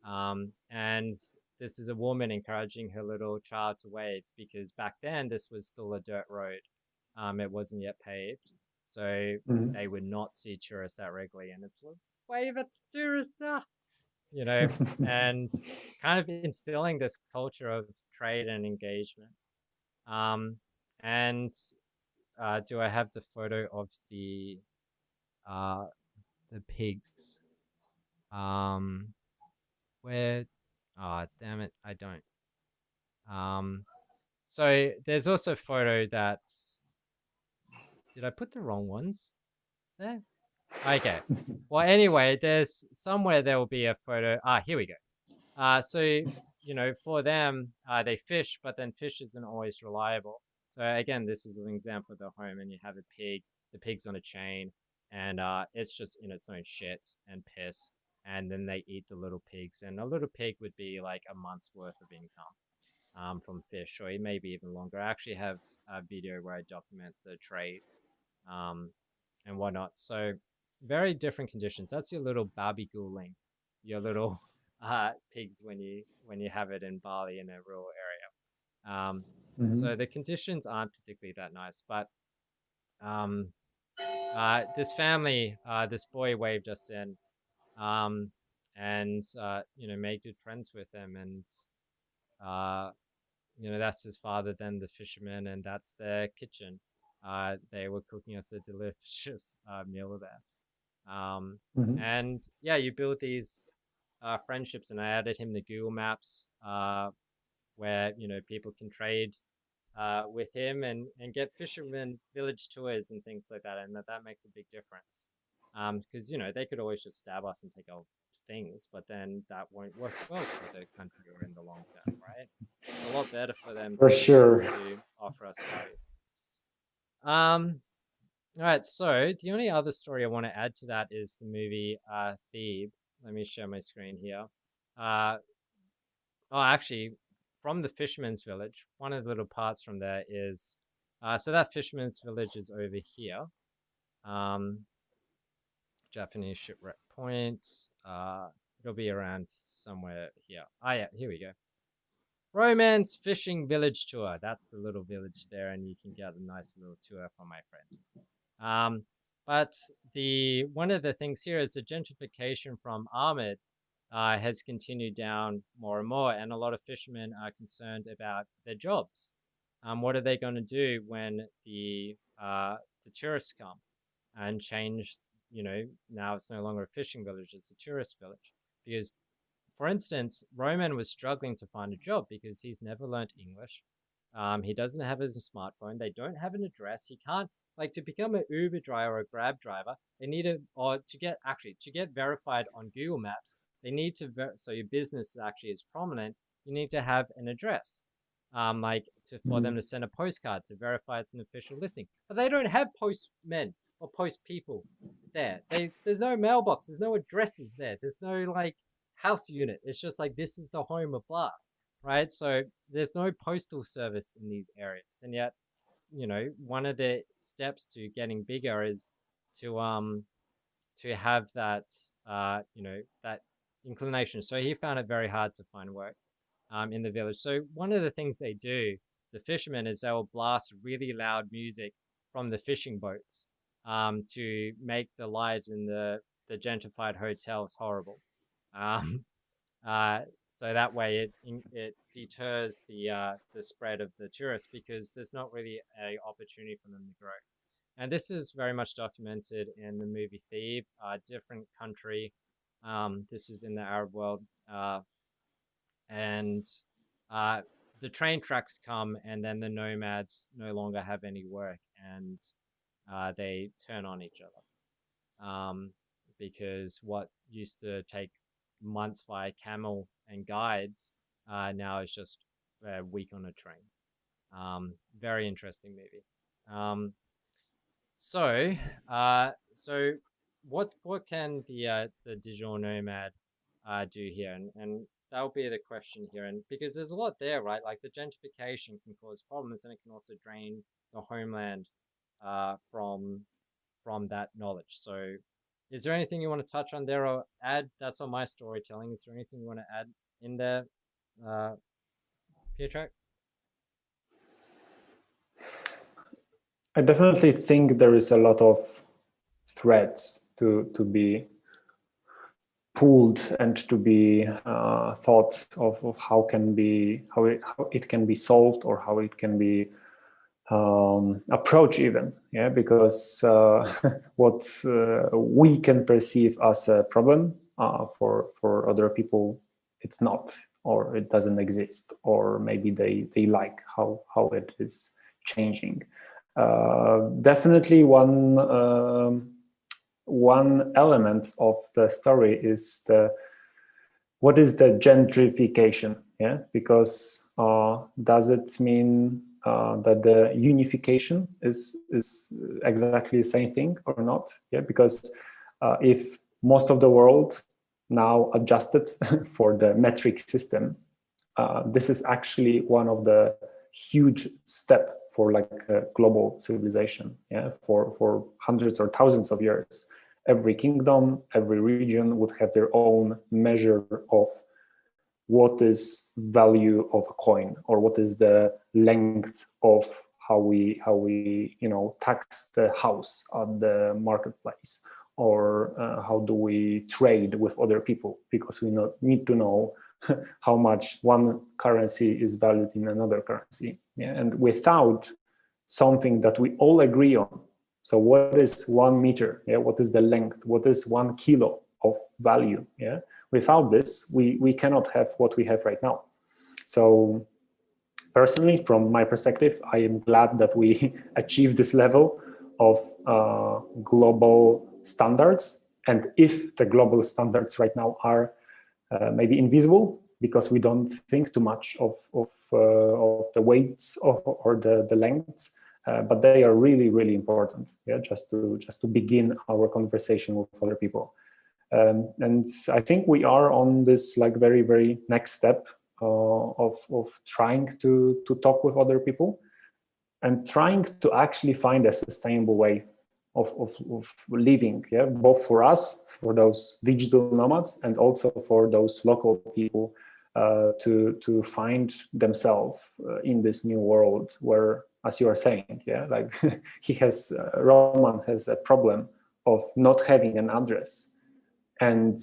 And this is a woman encouraging her little child to wave because back then this was still a dirt road. It wasn't yet paved. So Mhm. they would not see tourists that regularly. And it's like, wave at the tourist, you know, and kind of instilling this culture of trade and engagement. Um, and do I have the photo of uh, the pigs? Um, where? Ah, oh, damn it, I don't. Um, so there's also a photo that did I put the wrong ones there? Okay. Well, anyway, there's somewhere there will be a photo. Ah, here we go. So for them, they fish, but then fish isn't always reliable. So again, this is an example of the home, and you have a pig. The pig's on a chain, and it's just in its own shit and piss. And then they eat the little pigs, and a little pig would be like a month's worth of income from fish, or maybe even longer. I actually have a video where I document the trade um, and whatnot. So very different conditions. That's your little babi guling, your little pigs when you have it in Bali in a rural area. So Mhm. the conditions aren't particularly that nice, but um, this family, this boy waved us in, um, and made good friends with him, and uh, that's his father, then the fisherman, and that's their kitchen. They were cooking us a delicious meal there. Mhm. And yeah, you build these friendships, and I added him the Google Maps where people can trade with him and get fisherman village tours and things like that, and that makes a big difference. Because they could always just stab us and take our things, but then that won't work well for the country or in the long term, right? It's a lot better for them For sure. to offer us value. All right, so the only other story I want to add to that is the movie Thebe. Let me share my screen here. Actually, from the fisherman's village, one of the little parts from there is, so that fisherman's village is over here. Japanese shipwreck point. It'll be around somewhere here. Yeah, here we go. Romance Fishing Village Tour. That's the little village there, and you can get a nice little tour from my friend. But one of the things here is the gentrification from Ahmed has continued down more and more, and a lot of fishermen are concerned about their jobs. What are they going to do when the tourists come and change? Now it's no longer a fishing village; it's a tourist village. Because, for instance, Roman was struggling to find a job because he's never learned English. He doesn't have his smartphone. They don't have an address. He can't to become an Uber driver or a Grab driver. They need to get verified on Google Maps. They need to so your business actually is prominent. You need to have an address, for them to send a postcard to verify it's an official listing. But they don't have postmen or post people there. There's no mailbox. There's no addresses there. There's no house unit. It's just this is the home of blah, right? So there's no postal service in these areas, and yet one of the steps to getting bigger is to have that that inclination. So he found it very hard to find work in the village. So one of the things they do, the fishermen, is they will blast really loud music from the fishing boats to make the lives in the gentrified hotels horrible. So that way it deters the spread of the tourists, because there's not really a opportunity for them to grow. And this is very much documented in the movie Thebe, different country. This is in the Arab world, and the train tracks come, and then the nomads no longer have any work, and they turn on each other, because what used to take months via camel and guides now is just a week on a train. Very interesting movie. So what can the digital nomad do here, and that'll be the question here, and because there's a lot there, right? Like the gentrification can cause problems, and it can also drain the homeland from that knowledge. So is there anything you want to touch on there or add? That's on my storytelling. Is there anything you want to add in there, Piotrek? I definitely think there is a lot of threads to be pulled and to be thought of how it can be solved, or how it can be approach even, because what we can perceive as a problem for other people, it's not, or it doesn't exist, or maybe they like how it is changing. Definitely one element of the story is what is the gentrification, because does it mean that the unification is exactly the same thing or not? Because if most of the world now adjusted for the metric system, this is actually one of the huge step for a global civilization, for hundreds or thousands of years. Every kingdom, every region would have their own measure of what is value of a coin, or what is the length of how we tax the house at the marketplace, or how do we trade with other people, because we need to know how much one currency is valued in another currency. And without something that we all agree on, so what is 1 meter? What is the length? What is 1 kilo of value? Without this, we cannot have what we have right now. So personally, from my perspective, I am glad that we achieved this level of global standards. And if the global standards right now are maybe invisible because we don't think too much of the weights or the lengths, but they are really, really important. Yeah, just to begin our conversation with other people. And I think we are on this like very, very next step of trying to talk with other people and trying to actually find a sustainable way of living, yeah, both for us, for those digital nomads, and also for those local people to find themselves in this new world where, as you are saying, yeah, like Roman has a problem of not having an address. And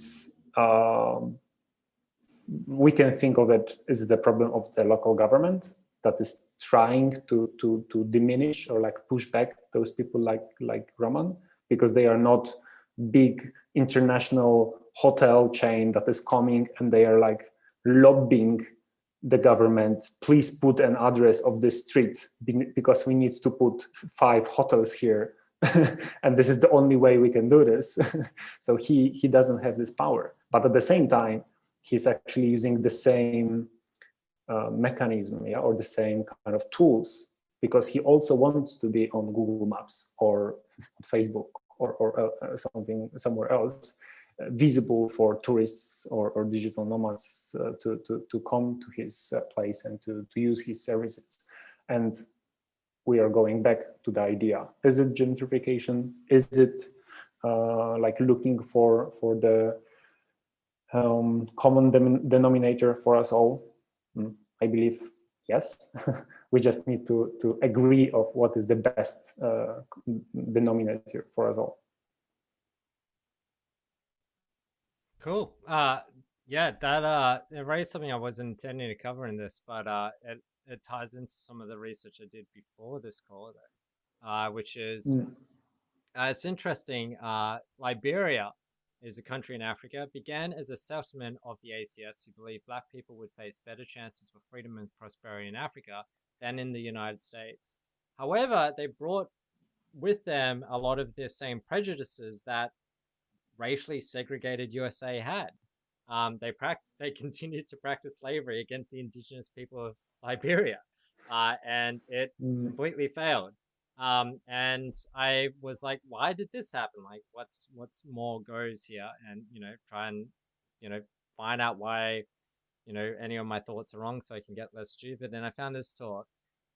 we can think of it as the problem of the local government that is trying to diminish or like push back those people like Roman, because they are not big international hotel chain that is coming and they are like lobbying the government, please put an address of this street because we need to put 5 hotels here. And this is the only way we can do this. So he doesn't have this power, but at the same time he's actually using the same mechanism, yeah, or the same kind of tools, because he also wants to be on Google Maps or Facebook or something somewhere else, visible for tourists or digital nomads to come to his place and to use his services. And we are going back to the idea: is it gentrification? Is it like looking for the common denominator for us all? I believe yes. We just need to agree of what is the best denominator for us all. Cool. Yeah, that it raised something I wasn't intending to cover in this, but it ties into some of the research I did before this call, though, which is it's interesting. Liberia is a country in Africa, began as a settlement of the ACS who believed Black people would face better chances for freedom and prosperity in Africa than in the United States. However, they brought with them a lot of the same prejudices that racially segregated USA had. They continued to practice slavery against the indigenous people of Liberia, and it completely failed. And I was like, why did this happen? Like, what's more goes here? And try and find out why any of my thoughts are wrong, so I can get less stupid. And I found this talk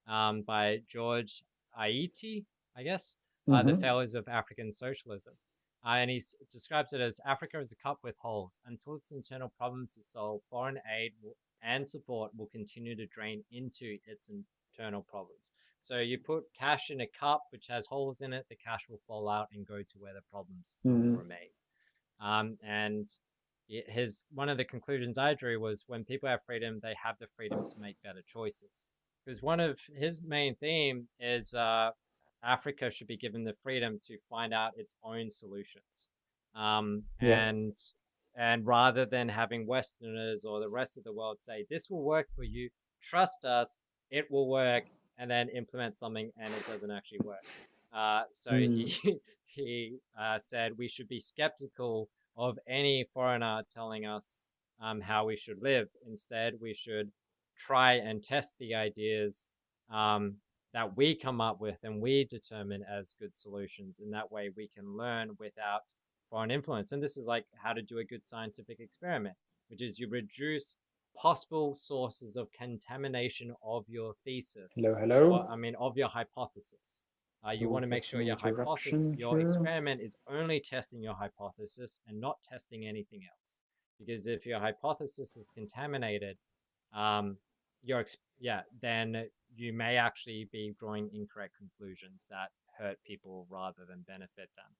by George Aiti, I guess, The Failures of African Socialism. And he describes it as Africa is a cup with holes. Until its internal problems are solved, foreign aid and support will continue to drain into its internal problems. So you put cash in a cup which has holes in it, the cash will fall out and go to where the problems still remain. And one of the conclusions I drew was when people have freedom, they have the freedom to make better choices. Because one of his main theme is Africa should be given the freedom to find out its own solutions, and rather than having Westerners or the rest of the world say this will work for you, trust us, it will work, and then implement something and it doesn't actually work. So he said we should be skeptical of any foreigner telling us how we should live. Instead, we should try and test the ideas that we come up with and we determine as good solutions. And that way we can learn without foreign influence. And this is like how to do a good scientific experiment, which is you reduce possible sources of contamination of your thesis. Hello. Of your hypothesis. You want to make sure your experiment is only testing your hypothesis and not testing anything else. Because if your hypothesis is contaminated, then you may actually be drawing incorrect conclusions that hurt people rather than benefit them.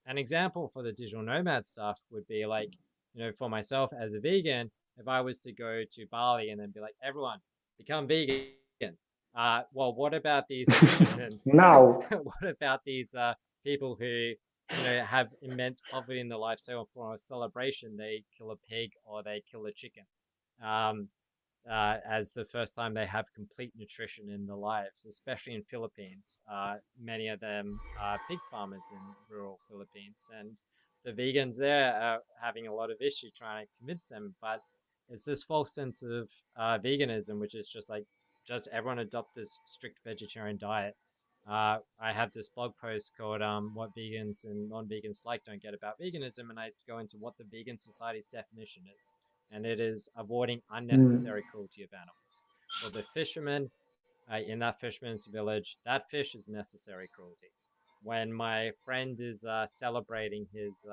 An example for the digital nomad stuff would be like, for myself as a vegan, if I was to go to Bali and then be like, everyone, become vegan. Well, what about these fishermen? Now, what about these people who have immense poverty in their life? So for a celebration, they kill a pig or they kill a chicken. as the first time they have complete nutrition in their lives, especially in Philippines. Many of them are pig farmers in rural Philippines, and the vegans there are having a lot of issue trying to convince them. But it's this false sense of veganism, which is just like just everyone adopt this strict vegetarian diet. I have this blog post called "What Vegans and Non-Vegans Like Don't Get About Veganism," and I go into what the vegan society's definition is, and it is avoiding mm, unnecessary cruelty of animals. For the fishermen in that fisherman's village, that fish is necessary cruelty. When my friend is celebrating his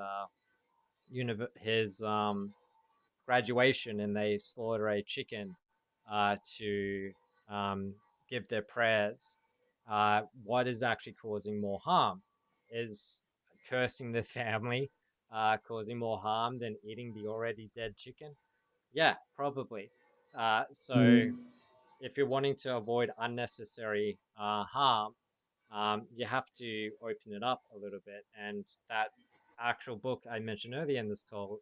graduation and they slaughter a chicken to give their prayers, what is actually causing more harm? Is cursing the family causing more harm than eating the already dead chicken? Yeah, probably. So mm, if you're wanting to avoid unnecessary harm, you have to open it up a little bit. And that actual book I mentioned earlier in this call,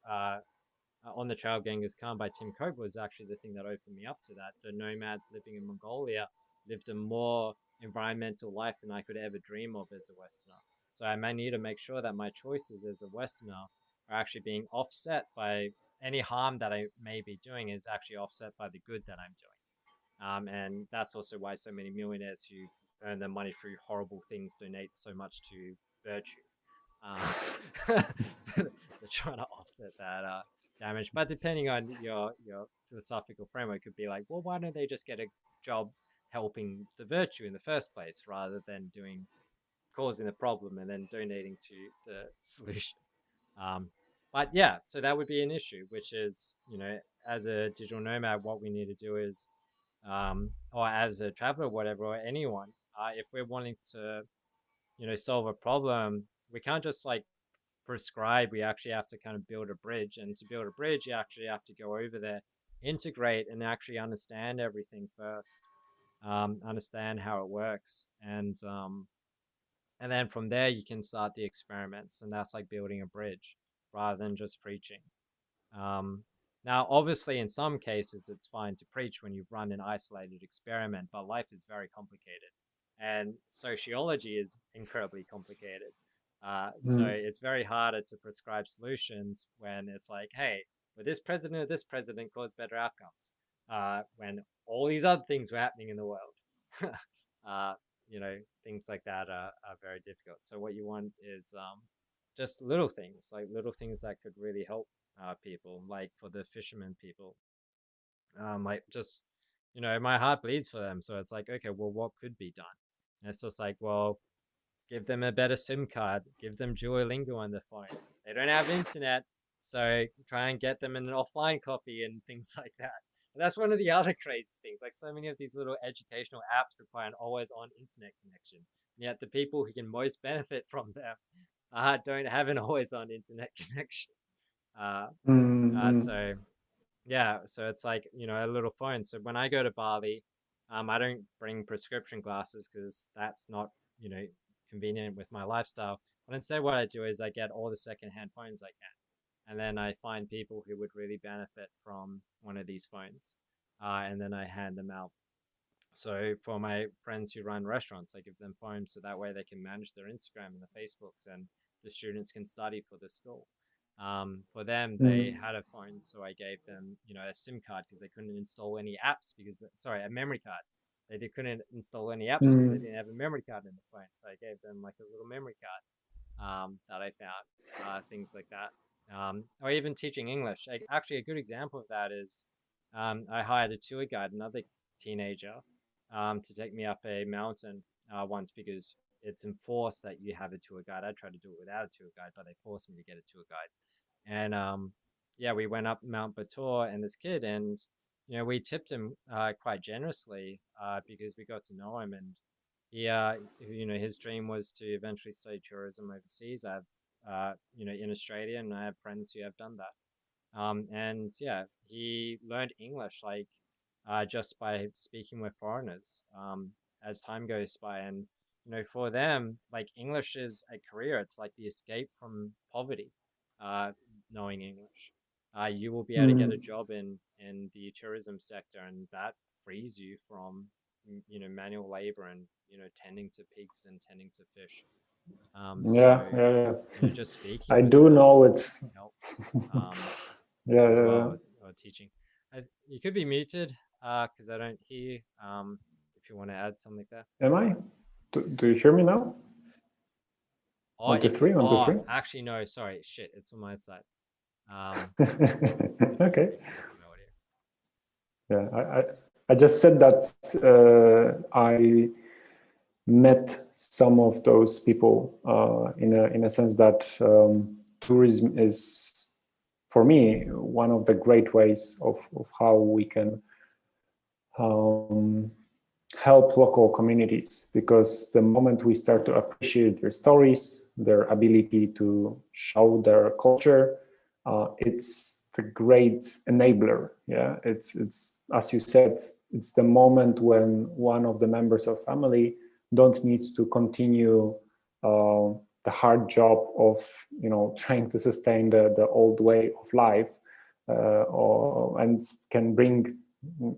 On the Trail of Genghis Khan by Tim Cope, was actually the thing that opened me up to that. The nomads living in Mongolia lived a more environmental life than I could ever dream of as a Westerner. So I may need to make sure that my choices as a Westerner are actually being offset by any harm that I may be doing is actually offset by the good that I'm doing. And that's also why so many millionaires who earn their money through horrible things donate so much to virtue. Um, they're trying to offset that damage. But depending on your philosophical framework, it could be like, well, why don't they just get a job helping the virtue in the first place rather than doing causing the problem and then donating to the solution? Um, but yeah, so that would be an issue, which is, as a digital nomad, what we need to do is, or as a traveler, whatever, or anyone, if we're wanting to, solve a problem, we can't just like prescribe. We actually have to kind of build a bridge. And to build a bridge, you actually have to go over there, integrate, and actually understand everything first, understand how it works. And then from there, you can start the experiments. And that's like building a bridge rather than just preaching. Um, Now, obviously, in some cases, it's fine to preach when you run an isolated experiment, but life is very complicated. And sociology is incredibly complicated. So mm, it's very harder to prescribe solutions when it's like, hey, but this president or this president caused better outcomes, when all these other things were happening in the world. uh, Things like that are very difficult. So what you want is just little things that could really help people, like for the fishermen people. Like just my heart bleeds for them. So it's like, okay, well, what could be done? And it's just like, well, give them a better SIM card, give them Duolingo on their phone. They don't have internet, so try and get them an offline copy and things like that. And that's one of the other crazy things. Like so many of these little educational apps require an always-on internet connection, and yet the people who can most benefit from them don't have an always-on internet connection. Uh, mm, mm, so yeah, so it's like a little phone. So when I go to Bali, I don't bring prescription glasses because that's not you know convenient with my lifestyle. But instead, what I do is I get all the secondhand phones I can, and then I find people who would really benefit from one of these phones, and then I hand them out. So for my friends who run restaurants, I give them phones so that way they can manage their Instagram and the Facebooks, and the students can study for the school. For them, they mm, had a phone, so I gave them, a SIM card because they couldn't install any apps sorry, a memory card. They couldn't install any apps because they mm, didn't have a memory card in the phone. So I gave them like a little memory card that I found, things like that. Or even teaching English. Actually, a good example of that is I hired a tour guide, another teenager, to take me up a mountain once because it's enforced that you have a tour guide. I tried to do it without a tour guide, but they forced me to get a tour guide. And yeah, we went up Mount Batur and this kid, and we tipped him quite generously because we got to know him, and his dream was to eventually study tourism overseas. I have, in Australia, and I have friends who have done that. And yeah, he learned English like just by speaking with foreigners as time goes by. And for them, like English is a career. It's like the escape from poverty, knowing English. you will be able to get a Mm. job in the tourism sector, and that frees you from manual labor and tending to pigs and tending to fish. Yeah, yeah, yeah. Just speaking I with do them know it. can help um, Yeah, as yeah, well, yeah. or teaching. You could be muted because I don't hear you. If you want to add something there. Am I? Do you hear me now? Oh, One, two, it could. three, one, two, Oh, three. actually, no. Sorry, shit. It's on my side. Um, Okay. Let me mute my audio. Yeah, I just said that I met some of those people in a sense that tourism is, for me, one of the great ways of how we can um, help local communities, because the moment we start to appreciate their stories, their ability to show their culture, it's the great enabler. Yeah, it's as you said, it's the moment when one of the members of family don't need to continue the hard job of trying to sustain the old way of life, and can bring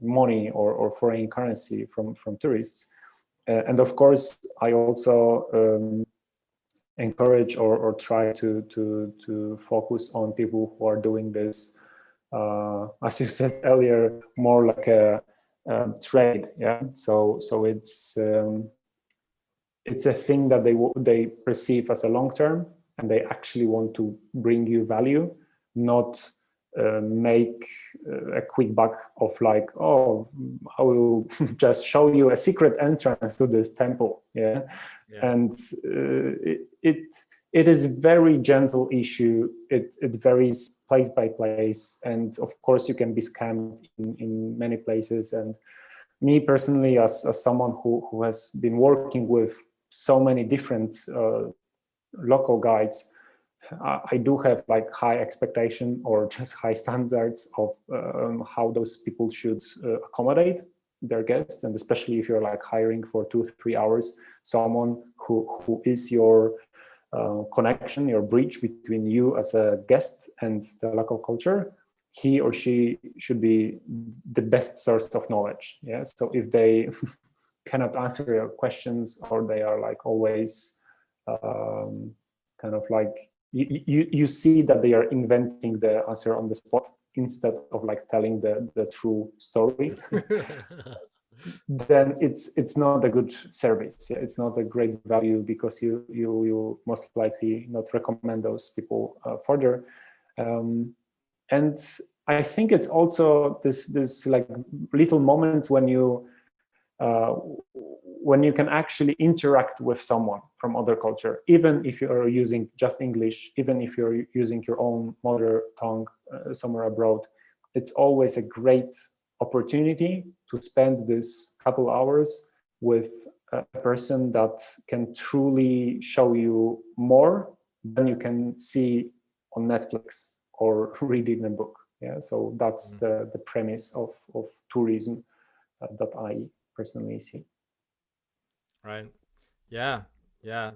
money or foreign currency from tourists. And of course, I also encourage or try to focus on people who are doing this, as you said earlier, more like a trade. Yeah, so it's a thing that they perceive as a long term, and they actually want to bring you value, not make a quick buck of like, oh, I will just show you a secret entrance to this temple. Yeah, Yeah. and it is very gentle issue. It varies place by place, and of course you can be scammed in many places. And me personally, as someone who has been working with so many different local guides, I do have like high expectation or just high standards of how those people should accommodate their guests, and especially if you're like hiring for 2-3 hours someone who is your connection, your bridge between you as a guest and the local culture. He or she should be the best source of knowledge. Yeah, so if they cannot answer your questions, or they are like always kind of like you see that they are inventing the answer on the spot instead of like telling the true story, then it's not a good service. Yeah, it's not a great value, because you most likely not recommend those people further. And I think it's also this like little moments uh, when you can actually interact with someone from other culture, even if you are using just English, even if you're using your own mother tongue somewhere abroad. It's always a great opportunity to spend this couple hours with a person that can truly show you more than you can see on Netflix or read in a book. Yeah, so that's the premise of tourism that I personally see. Right. Yeah. Yeah.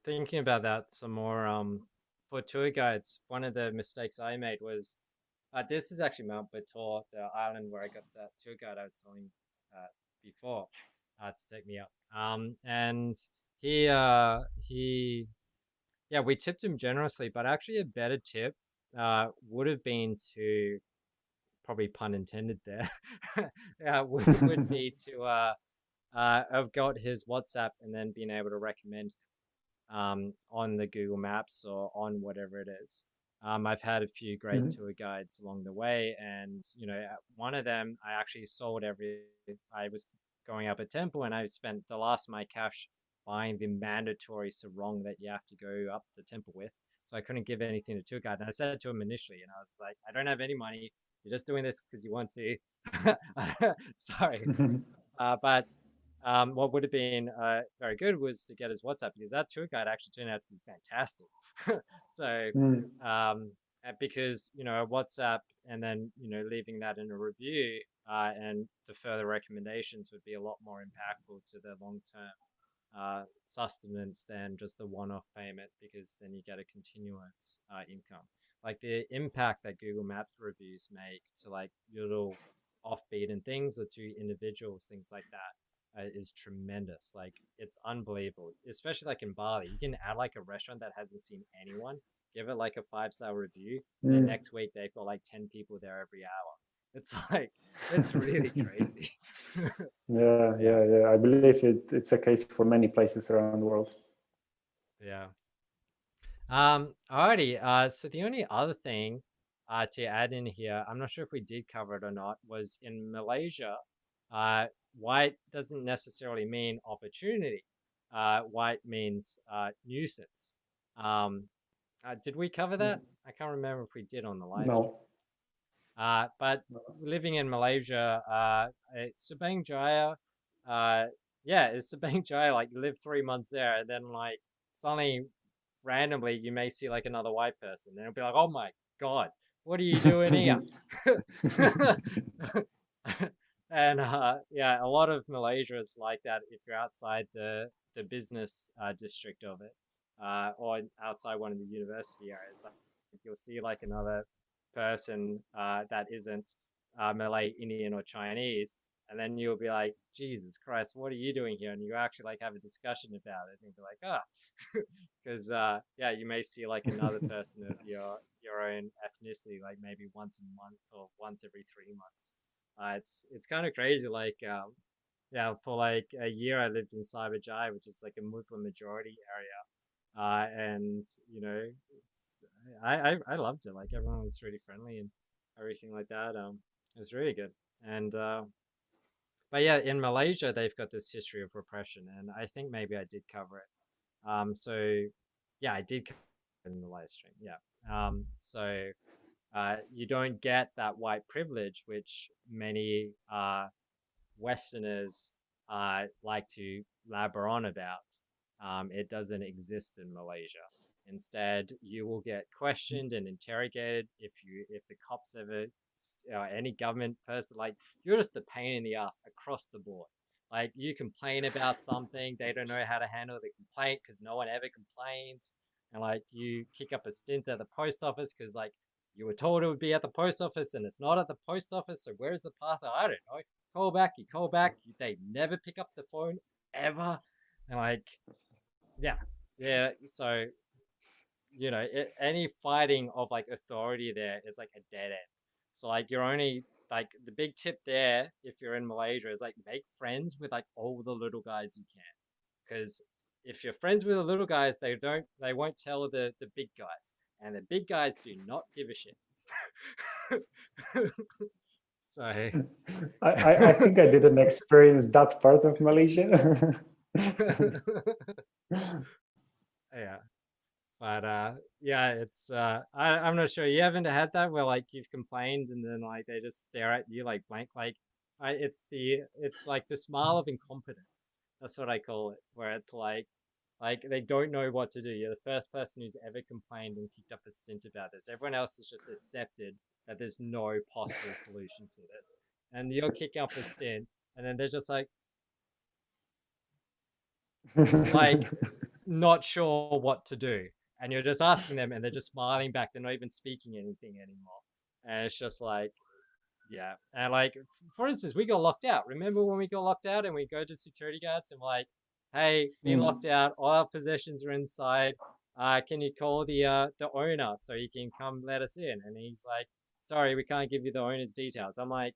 Thinking about that some more. For tour guides, one of the mistakes I made was this is actually Mount Bator, the island where I got that tour guide I was telling before to take me up. And he yeah, we tipped him generously, but actually a better tip would have been to, probably pun intended there, would be to have got his WhatsApp and then being able to recommend on the Google Maps or on whatever it is. I've had a few great Mhm. tour guides along the way, and one of them I actually sold every. I was going up a temple, and I spent the last of my cash buying the mandatory sarong that you have to go up the temple with. So I couldn't give anything to tour guide, and I said it to him initially, and I was like, "I don't have any money. You're just doing this because you want to." Sorry, but what would have been very good was to get his WhatsApp, because that tour guide actually turned out to be fantastic. So, Mm. because a WhatsApp and then leaving that in a review and the further recommendations would be a lot more impactful to the long term sustenance than just a one-off payment, because then you get a continuous income. Like the impact that Google Maps reviews make to like little offbeaten things or to individuals, things like that, is tremendous. Like it's unbelievable, especially like in Bali. You can add like a restaurant that hasn't seen anyone, give it like a 5-star review, and then next week they've got like 10 people there every hour. It's like it's really crazy. Yeah, yeah. I believe it's a case for many places around the world. yeah. Alrighty. So the only other thing to add in here, I'm not sure if we did cover it or not, was in Malaysia, white doesn't necessarily mean opportunity. White means nuisance. Um, did we cover that? I can't remember if we did on the live stream. No. But living in Malaysia, Subang Jaya, yeah, it's Subang Jaya. Like you live 3 months there, and then like suddenly, randomly, you may see like another white person, and it'll be like, "Oh my god, what are you doing here?" And yeah, a lot of Malaysia is like that. If you're outside the business district of it, or outside one of the university areas, like, you'll see like another person that isn't Malay, Indian, or Chinese, and then you'll be like, Jesus Christ, what are you doing here? And you actually like have a discussion about it, and you'll be like, ah, because yeah, you may see like another person of your own ethnicity, like maybe once a month or once every 3 months. It's kind of crazy. Like yeah, for like a year I lived in Cyberjaya, which is like a Muslim majority area, and you know, I loved it. Like everyone was really friendly and everything like that. It was really good. And but yeah, in Malaysia they've got this history of repression, and I think maybe I did cover it. So yeah, I did cover it in the live stream. Yeah. So you don't get that white privilege, which many Westerners like to labor on about. It doesn't exist in Malaysia. Instead, you will get questioned and interrogated if the cops ever or any government person, like you're just a pain in the ass across the board. Like you complain about something, they don't know how to handle the complaint because no one ever complains, and like you kick up a stint at the post office because like you were told it would be at the post office and it's not at the post office. So where's the parcel? I don't know. Call back. You call back. They never pick up the phone ever, and like yeah, yeah. So you know, any fighting of like authority there is like a dead end. So like you're only like the big tip there if you're in Malaysia is like make friends with like all the little guys you can, because if you're friends with the little guys, they won't tell the big guys, and the big guys do not give a shit. So I think I didn't experience that part of Malaysia. yeah. But yeah, it's I'm not sure. You haven't had that where like you've complained and then like they just stare at you like blank. Like it's like the smile of incompetence. That's what I call it. Where it's like they don't know what to do. You're the first person who's ever complained and kicked up a stint about this. Everyone else has just accepted that there's no possible solution to this, and you're kicking up a stint, and then they're just like not sure what to do, and you're just asking them and they're just smiling back, they're not even speaking anything anymore, and it's just like yeah. And like for instance, we got locked out. Remember when we got locked out and we go to security guards and we're like, hey, been locked out, all our possessions are inside, can you call the owner so he can come let us in? And he's like, sorry, we can't give you the owner's details. I'm like,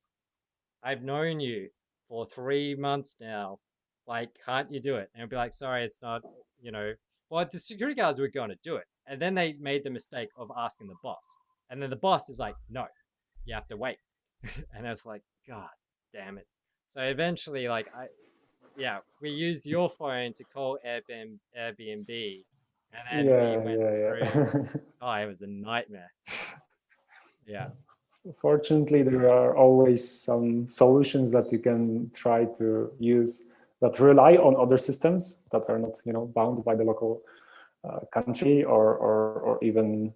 I've known you for 3 months now. Like, can't you do it? And it'd be like, sorry, it's not, you know. Well, the security guards were going to do it. And then they made the mistake of asking the boss. And then the boss is like, no, you have to wait. And I was like, God damn it. So eventually, like, yeah, we used your phone to call Airbnb. And then we went through, yeah. oh, it was a nightmare. Yeah. Fortunately, there are always some solutions that you can try to use that rely on other systems that are not, bound by the local country or even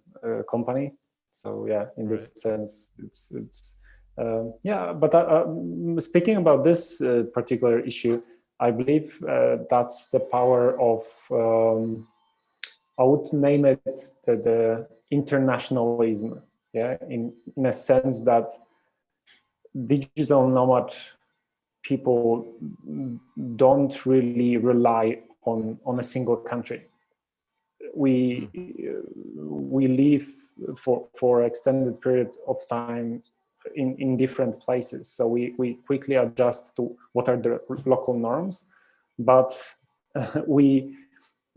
company. So yeah, in this sense, it's yeah. But speaking about this particular issue, I believe that's the power of, I would name it the internationalism. Yeah, in a sense that digital nomad people don't really rely on a single country. We Mm. we live for extended period of time in different places, so we quickly adjust to what are the local norms, but we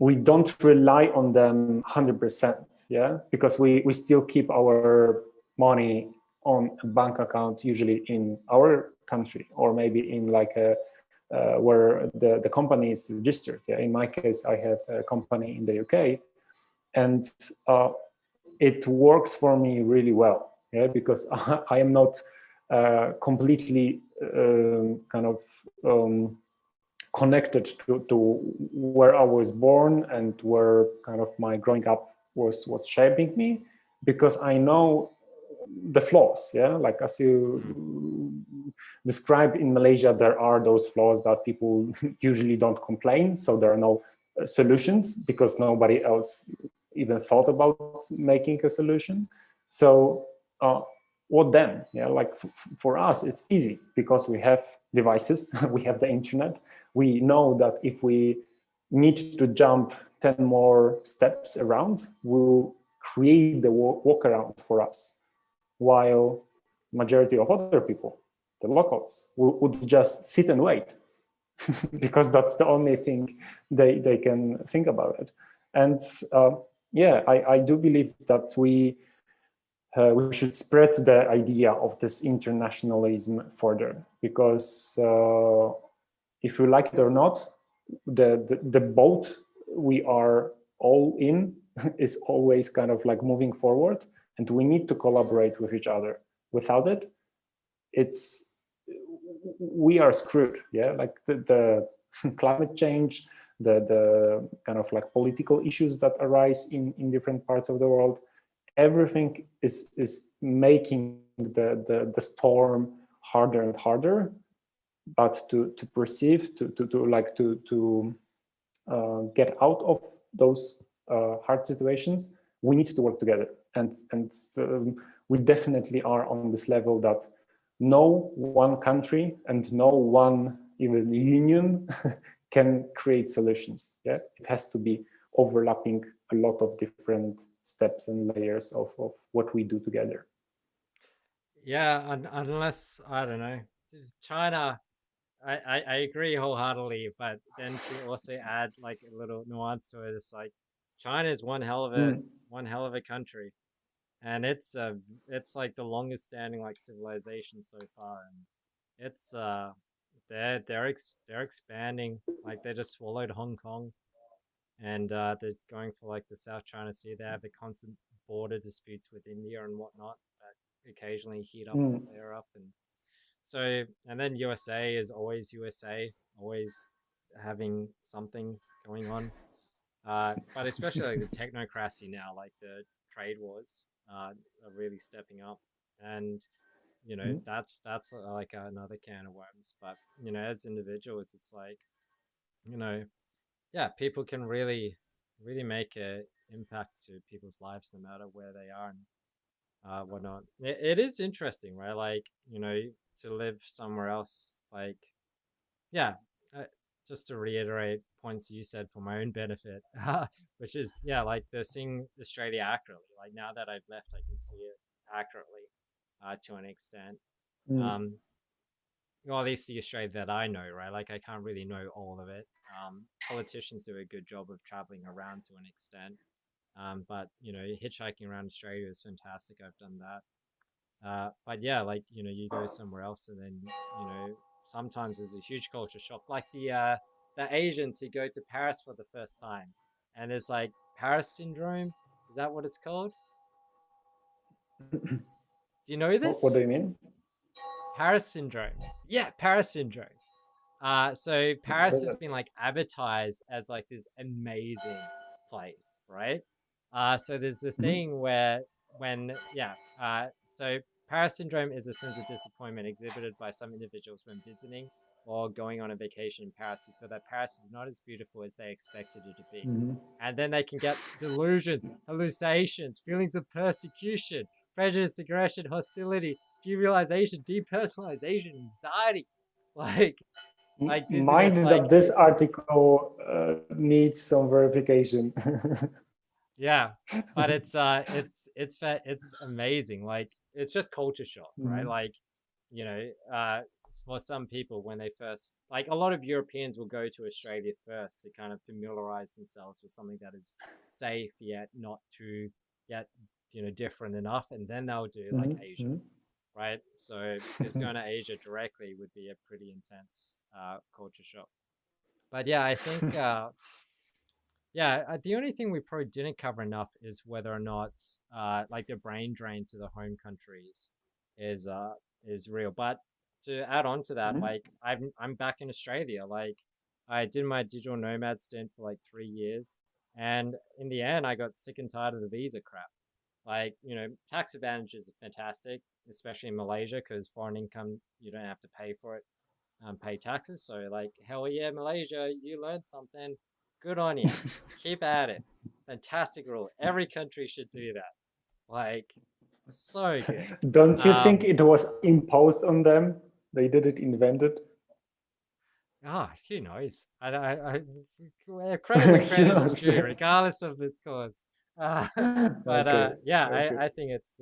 we don't rely on them 100%, yeah, because we still keep our money on a bank account, usually in our country, or maybe in like a where the company is registered. Yeah, in my case, I have a company in the UK, and it works for me really well. Yeah, because I am not completely kind of connected to where I was born and where kind of my growing up was shaping me, because I know the flaws. Yeah, like as Mm. you described in Malaysia, there are those flaws that people usually don't complain. So there are no solutions because nobody else even thought about making a solution. So what then? Yeah, like for us, it's easy because we have devices, we have the internet. We know that if we need to jump 10 more steps around, we'll create the walkaround for us, while majority of other people, the locals, would just sit and wait because that's the only thing they can think about it. And yeah, I do believe that we should spread the idea of this internationalism further, because if you like it or not, the boat we are all in is always kind of like moving forward, and we need to collaborate with each other. Without it, it's we are screwed. Yeah, like the climate change, the kind of like political issues that arise in different parts of the world, everything is making the storm harder and harder. But to perceive, to get out of those hard situations, we need to work together. And we definitely are on this level that no one country and no one even union can create solutions. Yeah, it has to be overlapping a lot of different steps and layers of what we do together. Yeah, unless I don't know, China. I agree wholeheartedly, but then to also add like a little nuance to it, it's like China is Mm, one hell of a country, and it's like the longest standing like civilization so far, and it's they're expanding, like they just swallowed Hong Kong, and they're going for like the South China Sea. They have the constant border disputes with India and whatnot that occasionally heat up and mm, flare up, and so, and then USA is always USA, always having something going on. But especially like the technocracy now, like the trade wars, are really stepping up, and mm, that's like another can of worms. But as individuals, it's like yeah, people can really make a impact to people's lives no matter where they are and whatnot. It is interesting, right? Like to live somewhere else, like yeah, uh, just to reiterate points you said for my own benefit, which is yeah, like the seeing Australia accurately. Like now that I've left, I can see it accurately to an extent. mm, Um, well, at least the Australia that I know, right? Like I can't really know all of it. Politicians do a good job of traveling around to an extent. But hitchhiking around Australia is fantastic. I've done that. But yeah, like you go somewhere else, and then sometimes there's a huge culture shock, like the Asians who go to Paris for the first time, and it's like Paris syndrome. Is that what it's called? Do you know what this? do you mean? Paris syndrome. Yeah, Paris syndrome. So What Paris is has it? been like advertised as like this amazing place, right? So there's the Mhm. thing where so Paris syndrome is a sense of disappointment exhibited by some individuals when visiting or going on a vacation in Paris who feel that Paris is not as beautiful as they expected it to be. Mhm. And then they can get delusions, hallucinations, feelings of persecution, prejudice, aggression, hostility, derealization, depersonalization, anxiety, like dizziness, Mind that this article needs some verification. yeah, but it's amazing. Like it's just culture shock, right? Mhm. Like, you know, for some people when they first, like a lot of Europeans will go to Australia first to kind of familiarize themselves with something that is safe yet not too yet, different enough, and then they'll do like Mhm. Asia, Mhm. right? So because going to Asia directly would be a pretty intense culture shock. But yeah, I think yeah, the only thing we probably didn't cover enough is whether or not like the brain drain to the home countries is real. But to add on to that, Mhm. like I'm back in Australia. Like I did my digital nomad stint for like 3 years, and in the end, I got sick and tired of the visa crap. Like, tax advantages are fantastic, especially in Malaysia, because foreign income you don't have to pay for it, pay taxes. So like, hell yeah, Malaysia, you learned something. Good on you. Keep at it. Fantastic rule. Every country should do that. Like, so good. Don't you think Um, it was imposed on them? They did it, invented. who knows? Credit when Who credit is knows? due, regardless of its cause. Uh, but Okay. yeah, Okay. I think it's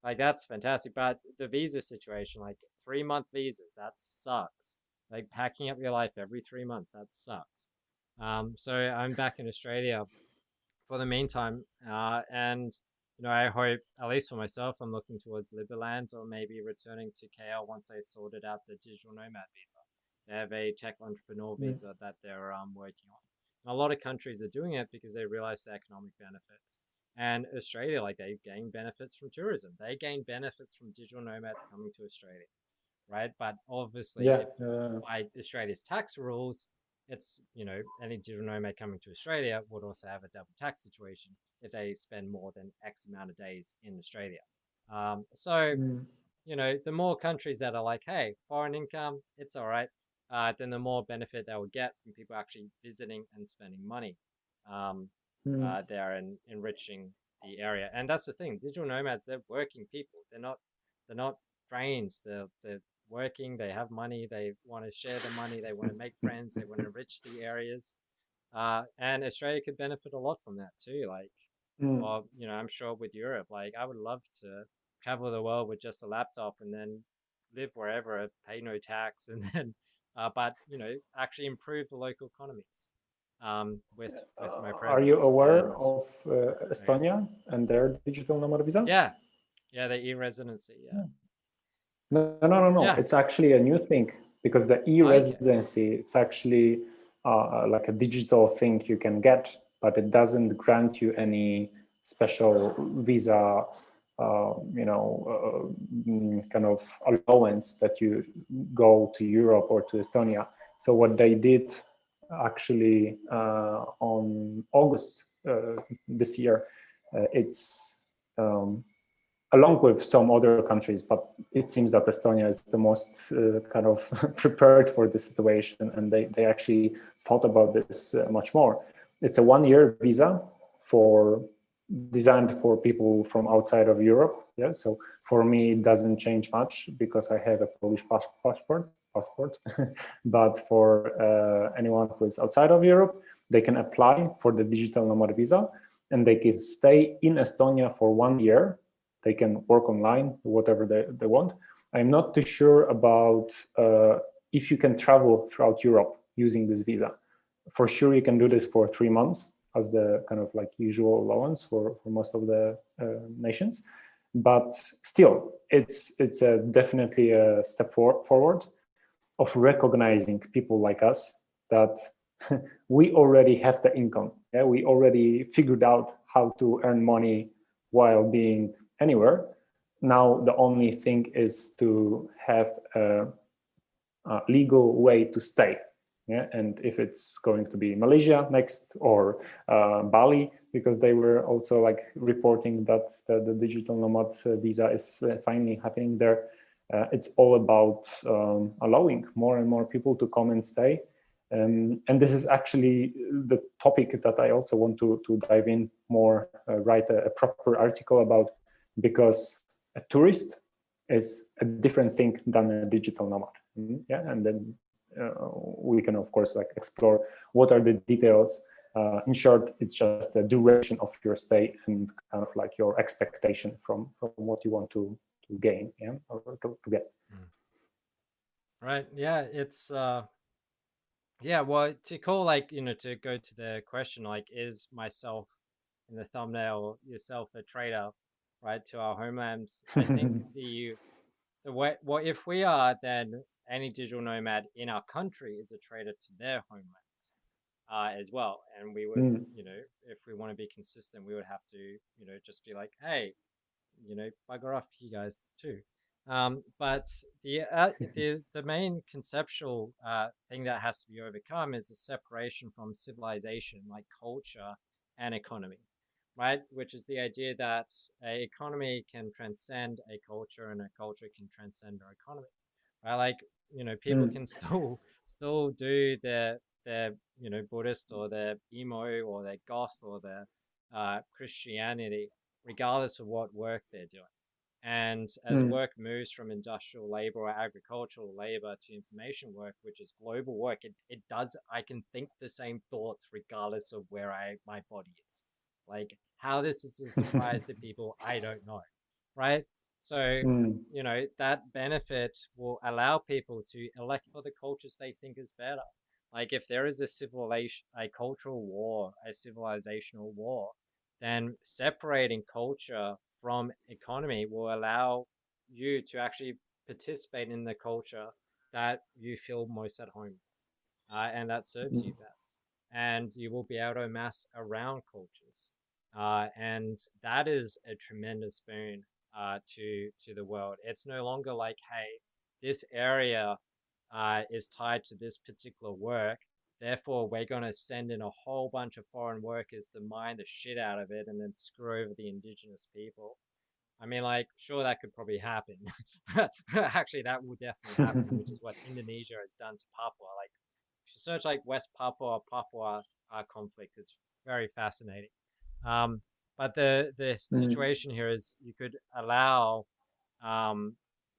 like that's fantastic. But the visa situation, like 3-month visas, that sucks. Like packing up your life every 3 months, that sucks. So I'm back in Australia for the meantime, and I hope, at least for myself, I'm looking towards Liberland or maybe returning to KL once they sorted out the digital nomad visa. They have a tech entrepreneur Mm. visa that they're working on. And a lot of countries are doing it because they realize the economic benefits. And Australia, like they gain benefits from tourism. They gain benefits from digital nomads coming to Australia, right? But obviously, Yeah. if by Australia's tax rules, it's, any digital nomad coming to Australia would also have a double tax situation if they spend more than X amount of days in Australia. So, Mm. the more countries that are like, hey, foreign income, it's all right, then the more benefit they will get from people actually visiting and spending money um, Mm. there and enriching the area. And that's the thing, digital nomads, they're working people. They're not drains. They're working. They have money. They want to share the money. They want to make friends. They want to enrich the areas. And Australia could benefit a lot from that too. Like, Mm. well, I'm sure with Europe, like I would love to travel the world with just a laptop and then live wherever, pay no tax, and then, but actually improve the local economies with my Are you presence. aware And of okay. Estonia and their digital nomad visa? Yeah, yeah, the e-residency. Yeah, No, no, no, no. yeah. It's actually a new thing because the Okay. e-residency, it's actually like a digital thing you can get, but it doesn't grant you any special visa, kind of allowance that you go to Europe or to Estonia. So what they did actually on August this year, it's along with some other countries, but it seems that Estonia is the most kind of prepared for the situation, and they actually thought about this much more. It's a 1-year visa for designed for people from outside of Europe. Yeah, so for me it doesn't change much because I have a Polish passport. But for anyone who is outside of Europe, they can apply for the digital nomad visa, and they can stay in Estonia for 1 year. They can work online, whatever they want. I'm not too sure about if you can travel throughout Europe using this visa. For sure, you can do this for 3 months as the kind of like usual allowance for most of the nations. But still, it's definitely a step forward of recognizing people like us that we already have the income. Yeah, we already figured out how to earn money while being anywhere. Now the only thing is to have a legal way to stay. Yeah, and if it's going to be Malaysia next or Bali, because they were also like reporting that the digital nomad visa is finally happening there. it's all about allowing more and more people to come and stay. And this is actually the topic that I also want to dive in more, write a proper article about, because a tourist is a different thing than a digital nomad. Yeah, and then we can of course like explore what are the details. In short, it's just the duration of your stay and kind of like your expectation from what you want to gain, yeah, or to get. Right. Yeah. It's yeah. Well, to call like to go to the question like, is myself in the thumbnail yourself a traitor, right, to our homelands? I think the way, well, if we are, then any digital nomad in our country is a traitor to their homelands as well. And we would, if we want to be consistent, we would have to, just be like, hey, bugger off, you guys too. But the main conceptual thing that has to be overcome is a separation from civilization, like culture and economy, right? Which is the idea that a economy can transcend a culture, and a culture can transcend our economy, right? Like people can still do their Buddhist or their emo or their goth or their Christianity, regardless of what work they're doing. And as work moves from industrial labor or agricultural labor to information work, which is global work, it does, I can think the same thoughts regardless of where my body is. Like how this is a surprise to people, I don't know. Right. So, that benefit will allow people to elect for the cultures they think is better. Like if there is a civilization, a cultural war, a civilizational war, then separating culture from economy will allow you to actually participate in the culture that you feel most at home with, and that serves you best. And you will be able to amass around cultures. And that is a tremendous boon to the world. It's no longer like, hey, this area is tied to this particular work. Therefore, we're going to send in a whole bunch of foreign workers to mine the shit out of it and then screw over the indigenous people. I mean, like, sure, that could probably happen. Actually, that will definitely happen, which is what Indonesia has done to Papua. Like, if you search like West Papua, Papua conflict, it's very fascinating. Um, but the situation here is you could allow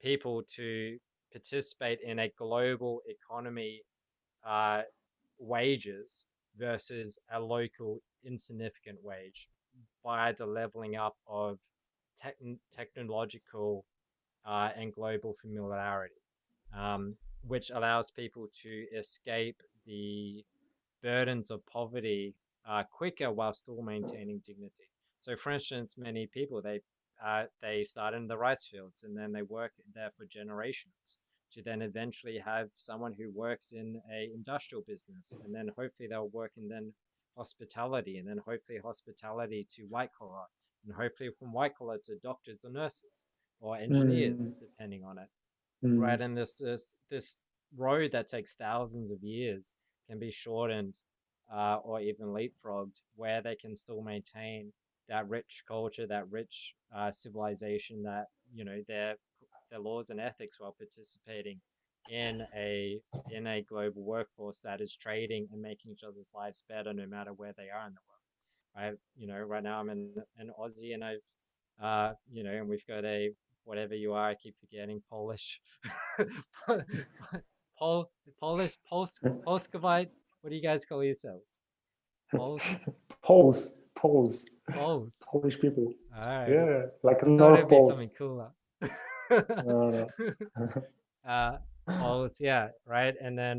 people to participate in a global economy uh, wages versus a local insignificant wage via the leveling up of technological and global familiarity, which allows people to escape the burdens of poverty quicker while still maintaining dignity. So, for instance, many people they start in the rice fields and then they work there for generations to then eventually have someone who works in a industrial business, and then hopefully they'll work in then hospitality, and then hopefully hospitality to white collar, and hopefully from white collar to doctors or nurses or engineers, depending on it. Right, and this road that takes thousands of years can be shortened or even leapfrogged, where they can still maintain that rich culture, that rich civilization, that their laws and ethics, while participating in a global workforce that is trading and making each other's lives better no matter where they are in the world. Right, right now I'm an Aussie, and I've and we've got a whatever you are, I keep forgetting Polish. Pol Polish Polskavite. What do you guys call yourselves? Poles? Poles, Poles. Polish people. All right. Yeah, like I thought North it'd be something Poles. cooler. No, uh Poles, yeah, right. And then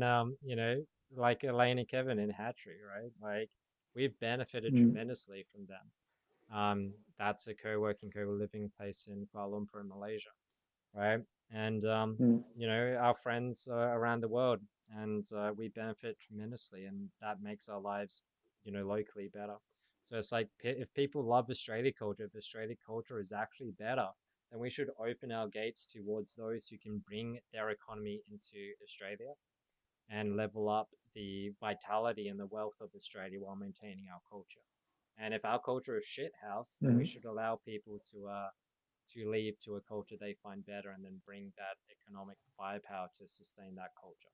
like Elaine and Kevin in Hatchery, right? Like we've benefited tremendously from them. That's a co-working, co-living place in Kuala Lumpur in Malaysia, right? And our friends around the world, and we benefit tremendously, and that makes our lives, locally better. So it's like if people love Australia culture, if Australia culture is actually better, then we should open our gates towards those who can bring their economy into Australia and level up the vitality and the wealth of Australia while maintaining our culture. And if our culture is shit house, then we should allow people to leave to a culture they find better and then bring that economic firepower to sustain that culture.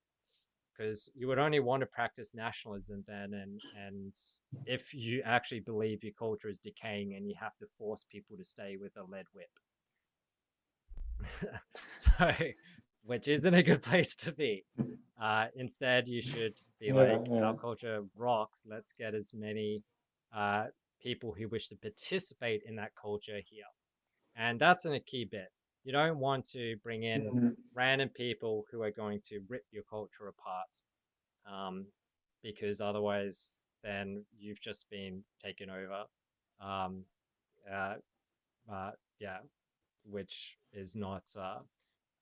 Because you would only want to practice nationalism then, and if you actually believe your culture is decaying and you have to force people to stay with a lead whip. So, which isn't a good place to be. Instead, you should be like, our culture rocks. Let's get as many people who wish to participate in that culture here. And that's a key bit. You don't want to bring in random people who are going to rip your culture apart, because otherwise, then you've just been taken over. Um, uh, yeah, which is not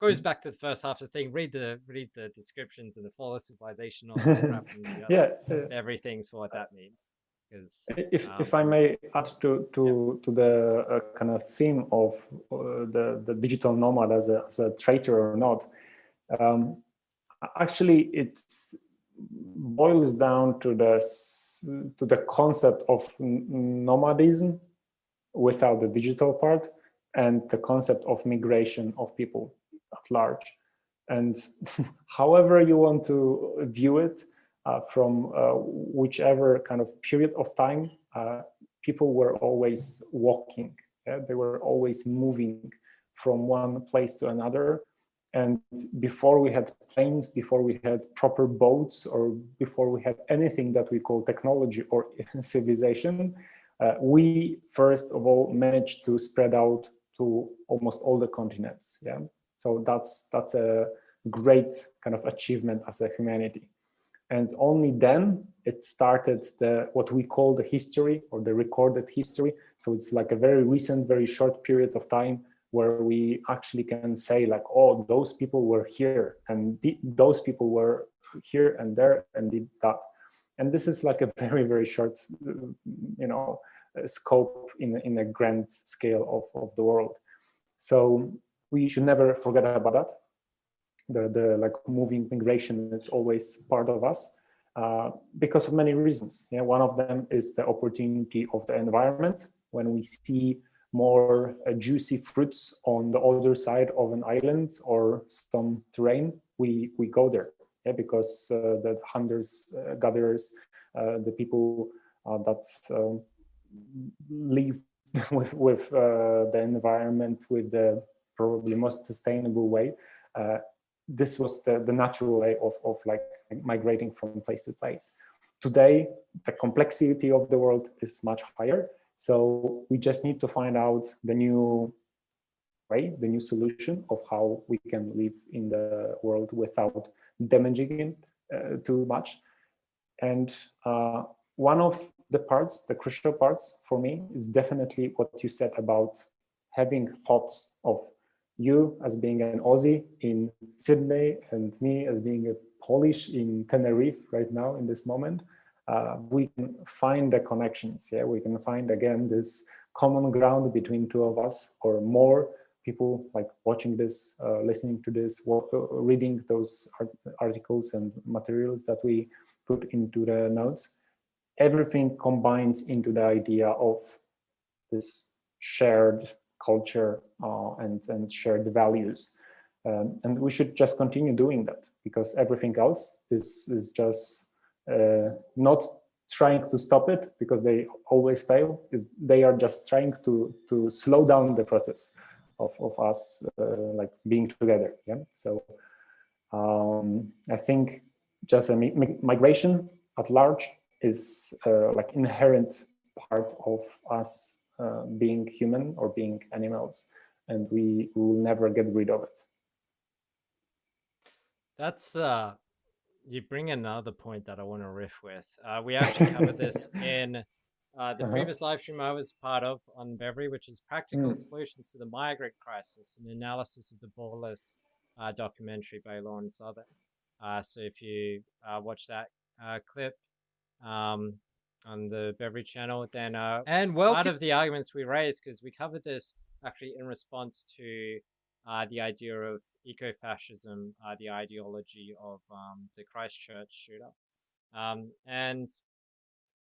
goes back to the first half of the thing. Read the descriptions and the fall of civilization, all that crap, and you got everything's for what that means. Because if I may add to the kind of theme of the digital nomad as a traitor or not, actually it boils down to the concept of nomadism without the digital part, and the concept of migration of people at large. And however you want to view it, from whichever kind of period of time, people were always walking. Yeah? They were always moving from one place to another. And before we had planes, before we had proper boats, or before we had anything that we call technology or civilization, we first of all managed to spread out to almost all the continents. Yeah, so that's a great kind of achievement as a humanity. And only then it started what we call the history, or the recorded history. So it's like a very recent, very short period of time where we actually can say like, oh, those people were here, and those people were here and there and did that. And this is like a very, very short, scope in a grand scale of the world. So we should never forget about that. The like moving migration, it's always part of us, because of many reasons. Yeah, one of them is the opportunity of the environment. When we see more juicy fruits on the other side of an island or some terrain, we go there. Yeah, because the hunters, gatherers, the people that live with the environment with the probably most sustainable way, this was the natural way of like migrating from place to place. Today, the complexity of the world is much higher. So we just need to find out the new way, the new solution of how we can live in the world without damaging it too much. And one of the parts, the crucial parts for me, is definitely what you said about having thoughts of you as being an Aussie in Sydney and me as being a Polish in Tenerife right now in this moment. We can find the connections. Yeah, we can find again this common ground between two of us or more people, like watching this, listening to this, reading those articles and materials that we put into the notes. Everything combines into the idea of this shared culture and shared values. And we should just continue doing that, because everything else is just not trying to stop it, because they always fail. They are just trying to slow down the process of us like being together. Yeah. So I think just a migration at large is like inherent part of us being human or being animals, and we will never get rid of it. That's you bring another point that I want to riff with. We actually covered this in the previous live stream I was part of on Beverly, which is practical solutions to the migrant crisis, an analysis of the Borderless documentary by Lauren Southern. So if you watch that clip on the Beverly channel, then and part of the arguments we raised, because we covered this actually in response to the idea of eco-fascism, the ideology of the Christchurch shooter, and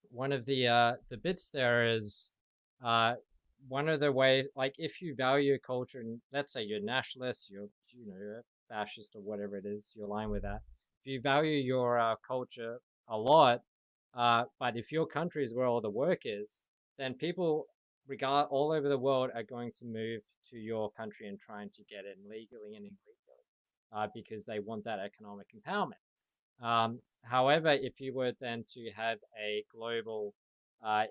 one of the bits there is one of the way, like if you value a culture, and let's say you're nationalist, you're fascist or whatever it is, you're aligned with that. If you value your culture a lot, but if your country is where all the work is, then people regard all over the world are going to move to your country and trying to get in legally and illegally, because they want that economic empowerment. However, if you were then to have a global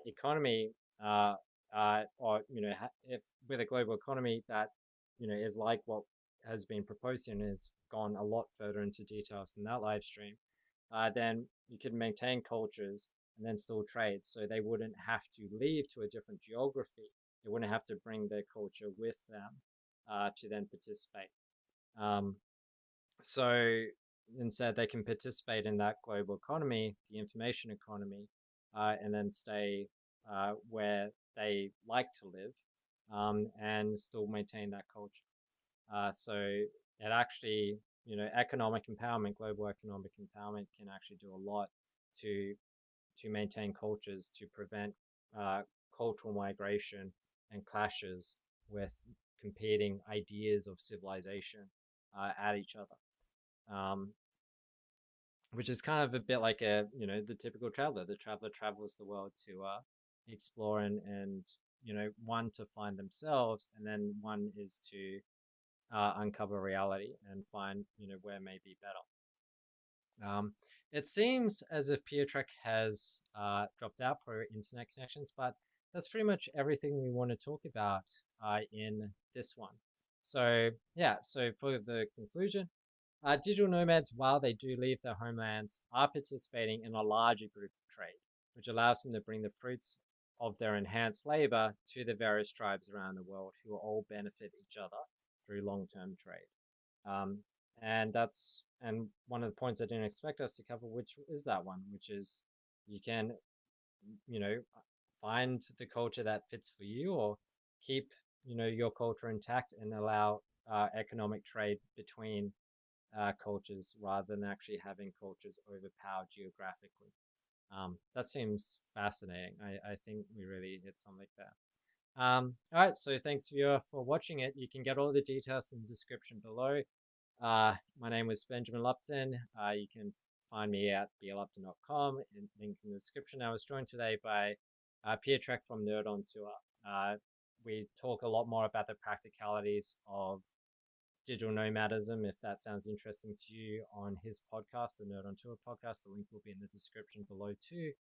economy, or if with a global economy that is like what has been proposed and has gone a lot further into details in that live stream, then you could maintain cultures and then still trade. So they wouldn't have to leave to a different geography. They wouldn't have to bring their culture with them to then participate. So instead, they can participate in that global economy, the information economy, and then stay where they like to live, and still maintain that culture. So it actually, economic empowerment, global economic empowerment can actually do a lot to maintain cultures, to prevent cultural migration and clashes with competing ideas of civilization at each other. Which is kind of a bit like the typical traveler. The traveler travels the world to explore and one to find themselves, and then one is to uncover reality and find where may be better. It seems as if Piotrek has dropped out for internet connections, but that's pretty much everything we want to talk about in this one. So yeah, so for the conclusion, digital nomads, while they do leave their homelands, are participating in a larger group of trade, which allows them to bring the fruits of their enhanced labor to the various tribes around the world who will all benefit each other through long-term trade. And one of the points I didn't expect us to cover, which is that one, which is you can, find the culture that fits for you, or keep, your culture intact and allow economic trade between cultures rather than actually having cultures overpowered geographically. That seems fascinating. I think we really hit something there. All right, so thanks viewer for watching it. You can get all the details in the description below. My name was Benjamin Lupton. You can find me at blupton.com, and link in the description. I was joined today by Piotrek from Nerd on Tour. We talk a lot more about the practicalities of digital nomadism, if that sounds interesting to you, on his podcast, the Nerd on Tour podcast. The link will be in the description below too.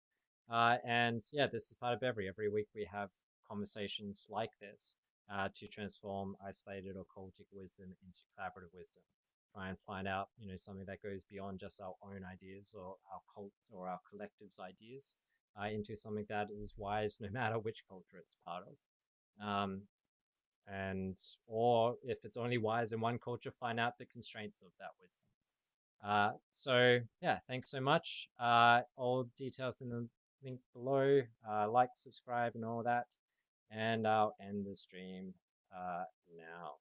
And yeah, this is part of every week we have conversations like this to transform isolated or cultic wisdom into collaborative wisdom. Try and find out, something that goes beyond just our own ideas or our cult or our collective's ideas, into something that is wise no matter which culture it's part of. And or if it's only wise in one culture, find out the constraints of that wisdom. So yeah, thanks so much. All details in the link below. Like, subscribe, and all that. And I'll end the stream now.